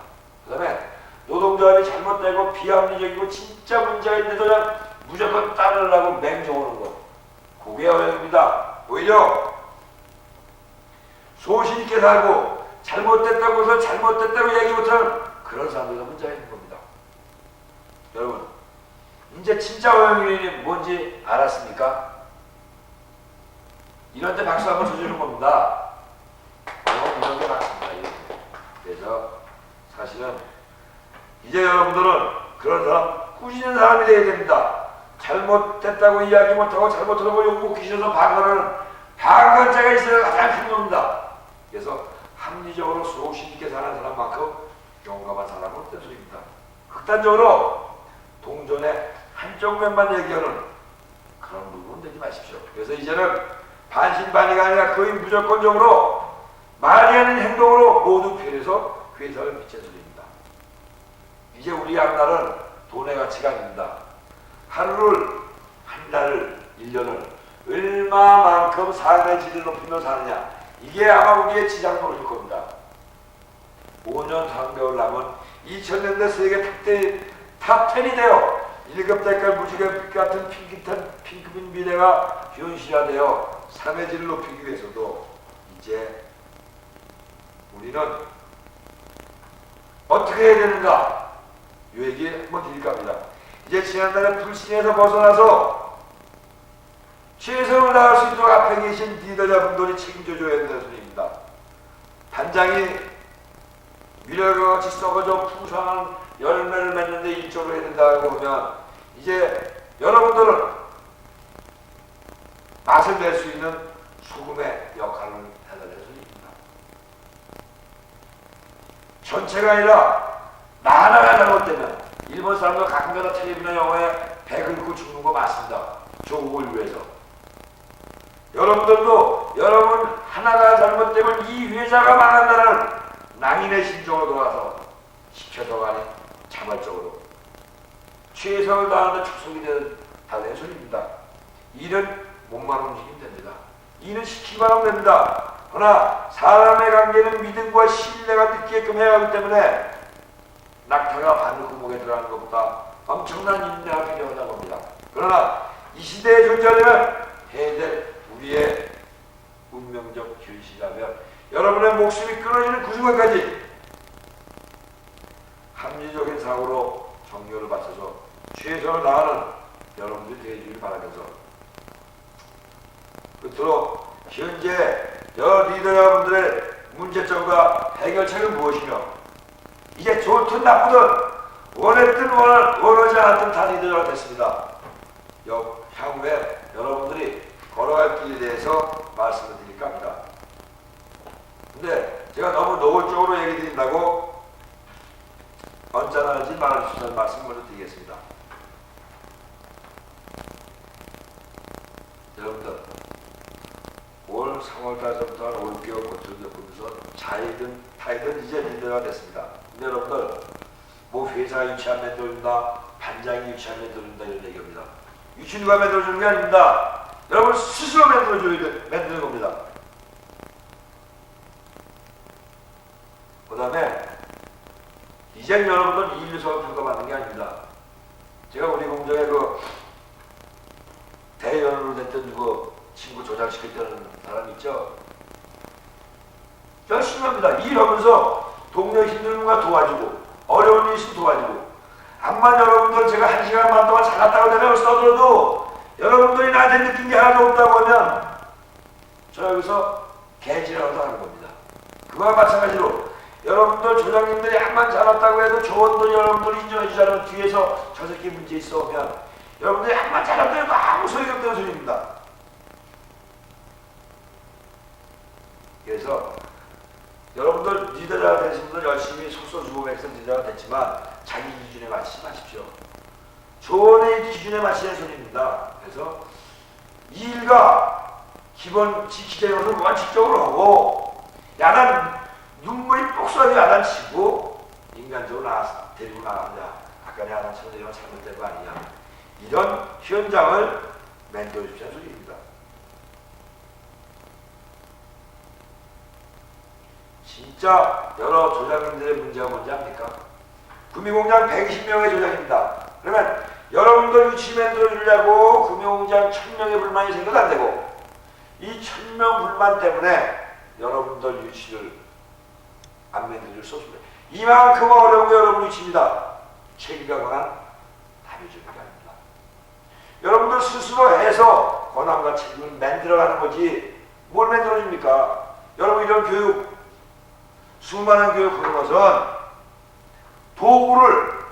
그 다음에 노동조합이 잘못되고 비합리적이고 진짜 문제가 있는데도 그냥 무조건 따르려고 맹종하는 것. 그게 어영입니다. 오히려 소신 있게 살고 잘못됐다고 해서 잘못됐다고 얘기 못하는 그런 사람들도 문제가 있는 겁니다. 여러분 이제 진짜 어영이 뭔지 알았습니까? 이런 데 박수 한번 쳐주는 겁니다. 이런 게 맞습니다. 그래서 사실은 이제 여러분들은 그런 사람 꾸짖는 사람이 되어야 됩니다. 잘못됐다고 이야기 못하고 잘못하고 욕먹히셔서 방관하는 방관자가 있어야 가장 큰 겁니다. 그래서 합리적으로 소신 있게 사는 사람만큼 용감한 사람은 어떤 소리입니다. 극단적으로 동전의 한쪽 면만 얘기하는 그런 부분은 되지 마십시오. 그래서 이제는 반신반의가 아니라 거의 무조건적으로 말이 아닌 행동으로 모두 편해서 회사를 미친 소리입니다. 이제 우리 앞날은 돈의 가치가 아닙니다. 하루를, 한 달을, 1년을 얼마만큼 삶의 질을 높이며 사느냐 이게 아마 우리의 지장도일 겁니다. 5년 3개월 남은 2000년대 세계 탑10이 되어 1급대깔 무지개 같은 핑크빛 미래가 현실화되어 삶의 질을 높이기 위해서도 이제 우리는 어떻게 해야 되는가 이 얘기 한번 드릴까 합니다. 이제 지난달에 불신에서 벗어나서 최선을 다할 수 있도록 앞에 계신 리더자분들이 책임져줘야 된다는 소리입니다. 단장이 미래가 같이 썩어져 풍성한 열매를 맺는데 일조를 해야 된다고 하면 이제 여러분들은 맛을 낼 수 있는 소금의 역할을 해야 될 소리입니다. 전체가 아니라 나 하나가 잘못되면 일본 사람들 가끔가다 텔레비나 영화에 배 긁고 죽는 거 맞습니다. 조국을 위해서. 여러분들도 여러분 하나가 잘못되면 이 회사가 망한다는 낭인의 심정으로 돌아서 시켜서가 아닌 자발적으로 최선을 다하는 축복이 되는 달의 소리입니다. 일은 몸만 움직이면 됩니다. 일은 시키기만 하면 됩니다. 그러나 사람의 관계는 믿음과 신뢰가 느끼게끔 해야 하기 때문에 낙타가 바늘 구멍에 들어가는 것보다 엄청난 인내가 필요하다고 합니다. 그러나 이 시대에 존재하려면 해야 될 우리의 운명적 현실이라면 여러분의 목숨이 끊어지는 그 순간까지 합리적인 사고로 정열을 바쳐서 최선을 다하는 여러분들이 되어주길 바라면서 끝으로 현재 여러 리더 여러분들의 문제점과 해결책은 무엇이며 이게 좋든 나쁘든 원했든 원하지 않았든 다 리더가 됐습니다. 향후에 여러분들이 걸어갈 길에 대해서 말씀을 드릴까 합니다. 근데 제가 너무 노골적으로 얘기 드린다고 언짢아하지 말아주시는 말씀 먼저 드리겠습니다. 여러분들 올 3월달서부터 한 5개월 고통을 겪으면서 자이든 타이든 이제 리더가 됐습니다. 근데 여러분들 뭐 회사가 유치한 만들어준다, 반장이 유치한 만들어준다 이런 얘기입니다. 유치 누가 만들어주는 게 아닙니다. 여러분 스스로 만드는 겁니다. 그 다음에 이제 여러분들 이 일에서 평가받는 게 아닙니다. 제가 우리 공장에 그 대연으로 됐던 그 친구 조장시켰다는 사람 있죠? 열심히 합니다. 일하면서 동네 힘든 분과 도와주고 어려운 일 있으면 도와주고 암만 여러분들 제가 1시간 반 동안 잘났다고 내가 써들어도 여러분들이 나한테 느낀 게 하나도 없다고 하면 저 여기서 개지라고 하는 겁니다. 그거와 마찬가지로 여러분들 조장님들이 암만 잘났다고 해도 조언도 여러분들이 인정해 주지 않으면 뒤에서 저 새끼 문제 있어 오면 여러분들이 암만 잘났다고 해도 아무 소리가 없다는 소리입니다. 그래서 여러분들 리더가 되신 분들 열심히 속소주고백서 리더가 됐지만 자기 기준에 맞추지 마십시오. 조언의 기준에 맞추는 소리입니다. 그래서 이 일과 기본 지키자는 것을 원칙적으로 하고 야단 눈물이 폭소하게 야단치고 인간적으로 데리고 나갑니다. 아까 내가 야단쳐서 이런 잘못된 거 아니냐. 이런 현장을 만들어 주시는 소리입니다. 진짜 여러 조장님들의 문제가 뭔지 압니까? 구미공장 120명의 조장입니다. 그러면 여러분들 유치 만들어 주려고 구미공장 1000명의 불만이 생겨도 안 되고 이 1000명 불만 때문에 여러분들 유치를 안 만들어줄 수 없습니다. 이만큼 어려운 게 여러분 유치입니다. 책임과 권한 답이 주는 게 아닙니다. 여러분들 스스로 해서 권한과 책임을 만들어가는 거지 뭘 만들어줍니까? 여러분 이런 교육 수많은 교육하는 것은 도구를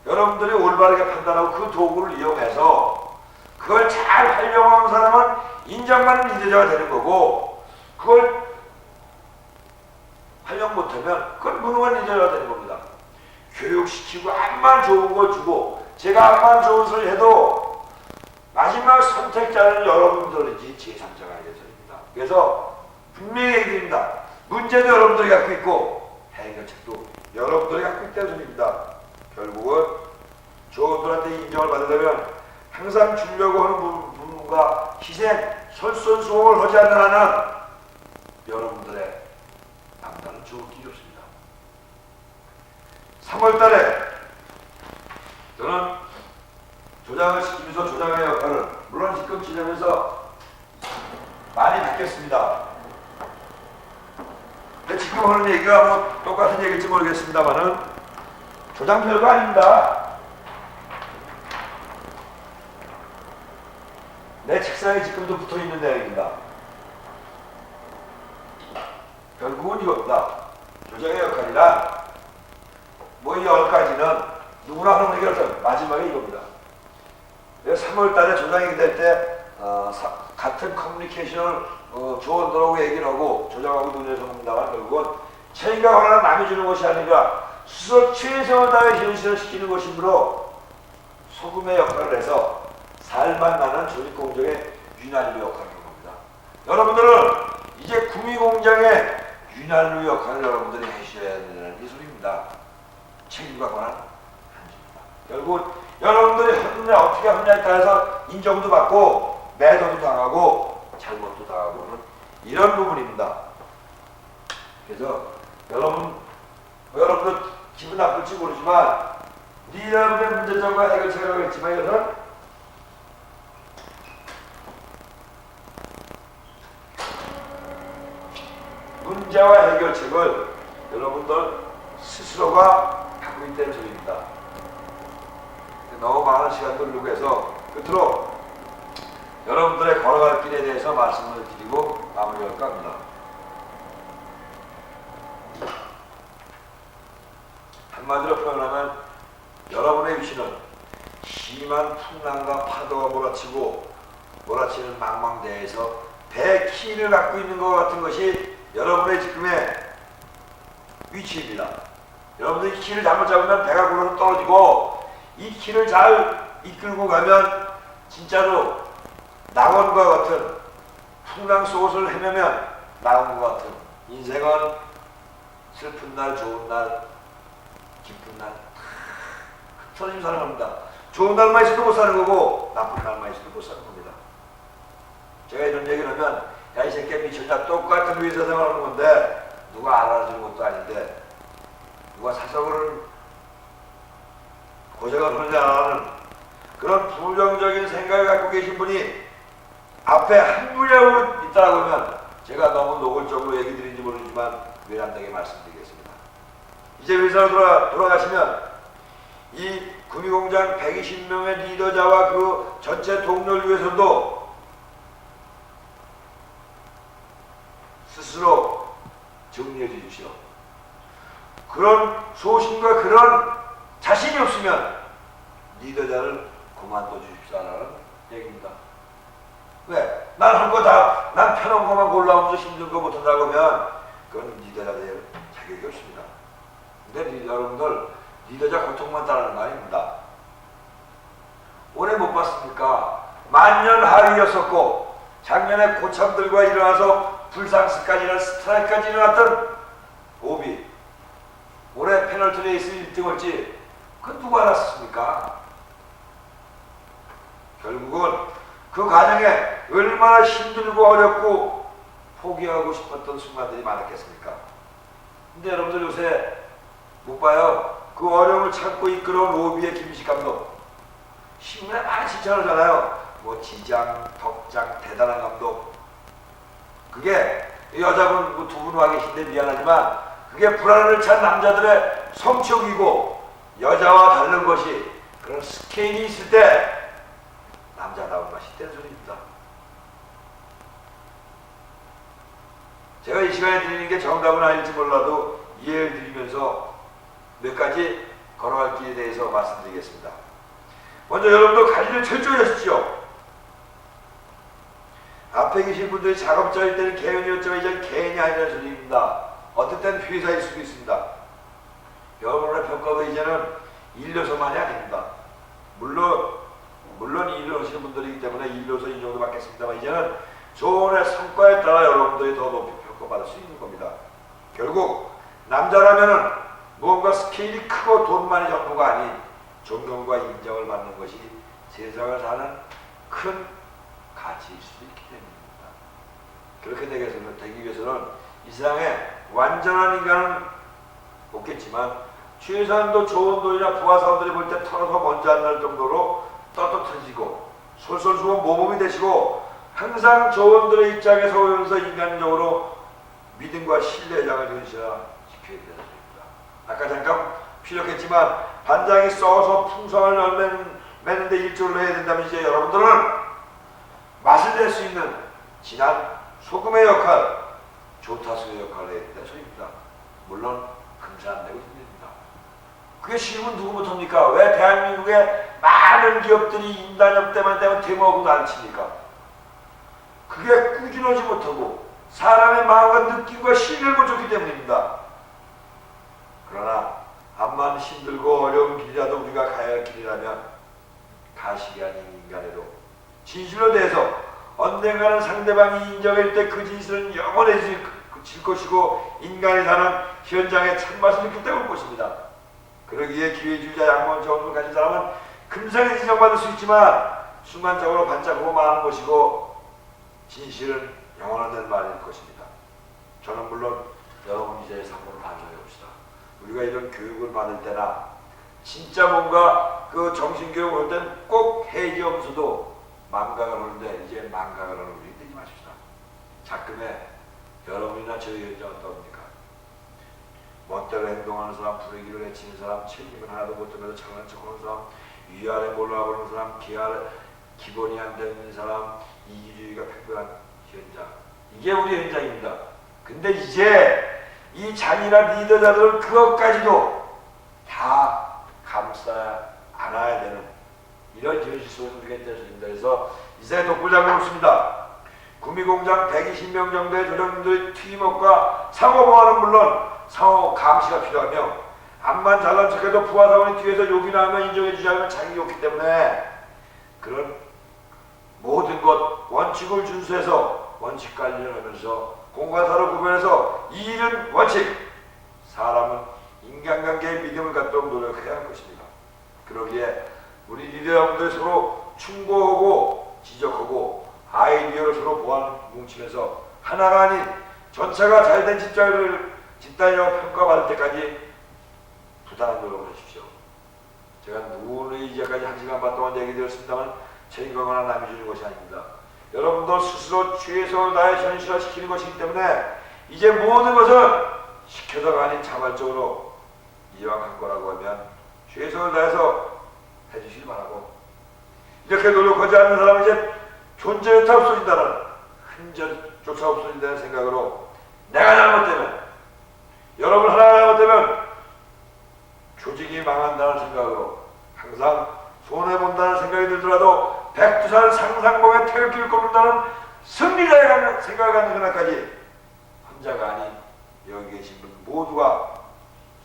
여러분들이 올바르게 판단하고 그 도구를 이용해서 그걸 잘 활용하는 사람은 인정받는 리더가 되는 거고 그걸 활용 못하면 그건 무능한 리더가 되는 겁니다. 교육시키고 암만 좋은 걸 주고 제가 암만 좋은 소리 해도 마지막 선택자는 여러분들이지 제3자가 아니겠습니다. 그래서 분명히 얘기드립니다. 문제도 여러분들이 갖고 있고 해결책도 여러분들이 갖고 있다는 소리입니다. 결국은 조원들한테 인정을 받으려면 항상 주려고 하는 부분과 희생, 솔선수범을 하지 않는 한은 여러분들의 판단은 좋을 길이 없습니다. 3월달에 저는 조장을 시키면서 조장의 역할을 물론 지금 지내면서 많이 바뀌었습니다. 근데 지금 하는 얘기가 뭐 똑같은 얘기일지 모르겠습니다만은 조장 별거 아닙니다. 내 책상에 지금도 붙어있는 내용입니다. 결국은 이겁니다. 조장의 역할이란 뭐 이 10가지는 누구나 하는 얘기를 마지막에 이겁니다. 3월 달에 조장이 될 때 같은 커뮤니케이션을 조원들하고 얘기를 하고 조장하고 논의해서 먹는다만 결국은 책임과 권한을 남이 주는 것이 아니라 스스로 최선을 다해 현실을 시키는 것이므로 소금의 역할을 해서 살만 나는 조직공정의 윤활유 역할을 하는 겁니다. 여러분들은 이제 구미공장의 윤활유 역할을 여러분들이 해주셔야 되는 이 소리입니다. 책임과 권한 안 줍니다. 결국 여러분들이 어떻게 하느냐에 따라서 인정도 받고 매도도 당하고 잘못도 당하고는 이런 부분입니다. 그래서 여러분들 기분 나쁠지 모르지만 여러분의 문제점과 해결책이라고 했지만 이거는 문제와 해결책을 여러분들 스스로가 갖고 있다는 소리입니다. 너무 많은 시간을 누고 해서 끝으로 여러분들의 걸어갈 길에 대해서 말씀을 드리고 마무리할까 합니다. 한마디로 표현하면 여러분의 위치는 심한 풍랑과 파도가 몰아치는 망망대해에서 배 키를 갖고 있는 것 같은 것이 여러분의 지금의 위치입니다. 여러분들이 키를 잘못 잡으면 배가 굴러서 떨어지고 이 키를 잘 이끌고 가면 진짜로 낙원과 같은 풍랑 속을 헤매면 낙원과 같은 인생은 슬픈 날, 좋은 날, 기쁜 날 흩어지며 사는 겁니다. 좋은 날만 있어도 못 사는 거고 나쁜 날만 있어도 못 사는 겁니다. 제가 이런 얘기를 하면 야 이 새끼 미쳤냐 똑같은 위에서 생활하는 건데 누가 알아주는 것도 아닌데 누가 사석으로는 고생을 하지 않는 그런 부정적인 생각을 갖고 계신 분이 앞에 한 분야로 있다고 하면 제가 너무 노골적으로 얘기 드리는지 모르지만 외람되게 말씀드리겠습니다. 이제 회사로 돌아가시면 이 구미공장 120명의 리더자와 그 전체 동료를 위해서도 스스로 정리해 주십시오. 그런 소신과 그런 자신이 없으면 리더자를 그만둬 주십시오라는 얘기입니다. 왜? 난 한 거 다, 난 편한 것만 골라오면서 힘든 거 못한다고 하면 그건 리더자 될 자격이 없습니다. 근데 여러분들 리더자 고통만 따르는 거 아닙니다. 올해 못 봤습니까? 만년하위였었고 작년에 고참들과 일어나서 불상스까지나 스트라이크까지 일어났던 오비 올해 페널티 레이스 1등을지 그건 누가 알았습니까? 결국은 그 과정에 얼마나 힘들고 어렵고 포기하고 싶었던 순간들이 많았겠습니까? 근데 여러분들 요새 못 봐요. 그 어려움을 참고 이끌어온 오비의 김식 감독 신문에 많이 칭찬을 하잖아요. 뭐 지장, 덕장, 대단한 감독. 그게 여자분 두 분 와 계신데 미안하지만 그게 불안을 찬 남자들의 성격이고 여자와 다른 것이 그런 스케일이 있을 때 남자다운 맛이 있다는 소리입니다. 제가 이 시간에 드리는 게 정답은 아닐지 몰라도 이해를 드리면서 몇 가지 걸어갈 길에 대해서 말씀드리겠습니다. 먼저 여러분도 관리를 철저히 하십시오. 앞에 계신 분들이 작업자일 때는 개연이었지만 이제는 개인이 아니라는 소리입니다. 어떨 때는 회사일 수도 있습니다. 여러분의 평가도 이제는 일로서만이 아닙니다. 물론 일을 하시는 분들이기 때문에 일로서 이 정도 받겠습니다만 이제는 조언의 성과에 따라 여러분들이 더 높이 평가받을 수 있는 겁니다. 결국 남자라면은 무언가 스케일이 크고 돈 많이 정도가 아닌 존경과 인정을 받는 것이 세상을 사는 큰 가치일 수도 있기 때문입니다. 그렇게 되기 위해서는 이 세상에 완전한 인간은 없겠지만 최소한도 좋은 돈이나 부하 사원들이 볼 때 털어서 먼저 안 날 정도로 떳떳해지고 솔솔수건 모범이 되시고 항상 조원들의 입장에 서면서 인간적으로 믿음과 신뢰장을 전시시켜야 되는 것입니다. 아까 잠깐 피력했지만 반장이 써서 풍성을 맺는데 일조를 해야 된다면 이제 여러분들은 맛을 낼 수 있는 진한 소금의 역할, 조타수의 역할을 해야 된다는 소리입니다. 물론 금세 안 되고 힘듭니다. 그게 쉬우면 누구 못합니까? 왜 대한민국의 많은 많은 기업들이 인단협 때만 되면 데모하고 난치니까 그게 꾸준하지 못하고 사람의 마음과 느낌과 신뢰를 못 줬기 때문입니다. 그러나 암만 힘들고 어려운 길이라도 우리가 가야 할 길이라면 가식이 아닌 인간에도 진실로 대해서 언젠가는 상대방이 인정할 때 그 진실은 영원해질 것이고 인간이 사는 현장의 참맛을 느낄 때 올 것입니다. 그러기에 기회주의자 양원 정을 가진 사람은 금상에 지정받을 수 있지만 순간적으로 반짝하고 마는 것이고 진실은 영원한 말일 것입니다. 저는 물론 여러분 이 자리에서 한번 반성해 봅시다. 우리가 이런 교육을 받을 때나 진짜 뭔가 그 정신교육을 할 때는 꼭 해지하면서도 망각을 하는데 이제 망각을 하는 우리 되지 마십시다. 자금에 여러분이나 저희 현장 어떠합니까? 멋대로 행동하는 사람, 부르기를 해치는 사람, 책임을 하나도 못하면서 장난 척하는 사람, 위아래 몰라보는 사람, 기본이 안 되는 사람, 이기주의가 팽배한 현장. 이게 우리 현장입니다. 근데 이제 이 잔인한 리더자들은 그것까지도 다 감싸 안아야 되는 이런 현실 속에서 우리가 있습니다. 그래서 이제 독불장이 없습니다. 구미공장 120명 정도의 조정님들의 팀워크와 상호보완은 물론 상호 감시가 필요하며 암만 잘난 척해도 부하사원이 뒤에서 욕이나 하면 인정해주지 않으면 자기 욕기 때문에 그런 모든 것 원칙을 준수해서 원칙 관리를 하면서 공과사를 구별해서 이 일은 원칙, 사람은 인간관계의 믿음을 갖도록 노력해야 할 것입니다. 그러기에 우리 리더분들 서로 충고하고 지적하고 아이디어를 서로 보완 뭉치면서 하나가 아닌 전체가 잘된 집단이라고 평가받을 때까지 부단한 노력을 하십시오. 제가 누구의 이제까지 1시간 반 동안 얘기 드렸습니다만 책임감을 남이 주는 것이 아닙니다. 여러분도 스스로 최선을 다해 현실화시키는 것이기 때문에 이제 모든 것은 시켜서가 아닌 자발적으로 이왕 한 거라고 하면 최선을 다해서 해주시기 바라고, 이렇게 노력하지 않는 사람은 이제 존재조차 없어진다는, 흔적조차 없어진다는 생각으로 내가 잘못되면, 여러분 하나가 잘못되면 조직이 망한다는 생각으로 항상 손해본다는 생각이 들더라도 백두산 상상봉에 태극기를 꼽는다는 승리자의 생각을 갖는 그날까지 혼자가 아닌 여기 계신 분 모두가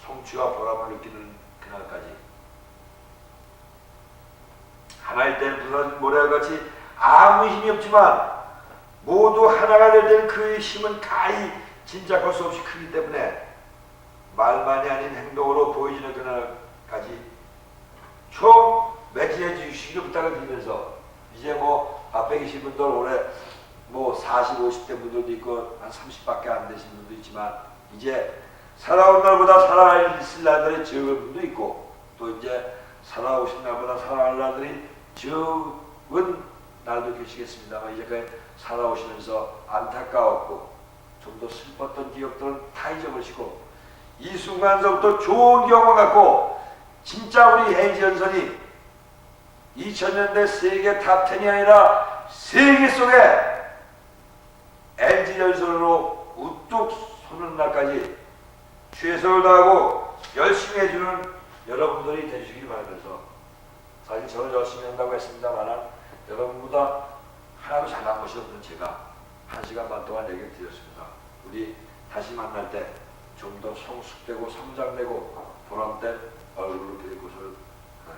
성취와 보람을 느끼는 그날까지 하나일 때는 부서진 모래같이 아무 힘이 없지만 모두 하나가 될 때는 그의 힘은 가히 짐작할 수 없이 크기 때문에 말만이 아닌 행동으로 보여지는 그날까지 총 매진해 주시기를 부탁을 드리면서 이제 뭐 앞에 계신 분들 올해 뭐 40, 50대 분들도 있고 한 30밖에 안 되신 분도 있지만 이제 살아온 날보다 살아갈 날들이 적은 분도 있고 또 이제 살아오신 날보다 살아갈 날들이 적은 날도 계시겠습니다만 이제까지 살아오시면서 안타까웠고 좀 더 슬펐던 기억들은 다 잊어버리시고 이 순간서부터 좋은 경험을 갖고 진짜 우리 LG전선이 2000년대 세계 탑10이 아니라 세계 속에 LG전선으로 우뚝 서는 날까지 최선을 다하고 열심히 해주는 여러분들이 되시길 바라면서, 사실 저는 열심히 한다고 했습니다만 여러분보다 하나도 잘난 것이 없는 제가 1시간 반 동안 얘기를 드렸습니다. 우리 다시 만날 때 좀 더 성숙되고 성장되고 보람된 얼굴로 될 것을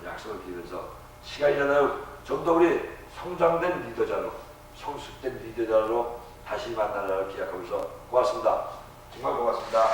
약속을 드리면서 시간이 지나요 좀 더 우리 성장된 리더자로 성숙된 리더자로 다시 만나자를 기약하면서 고맙습니다. 정말 고맙습니다.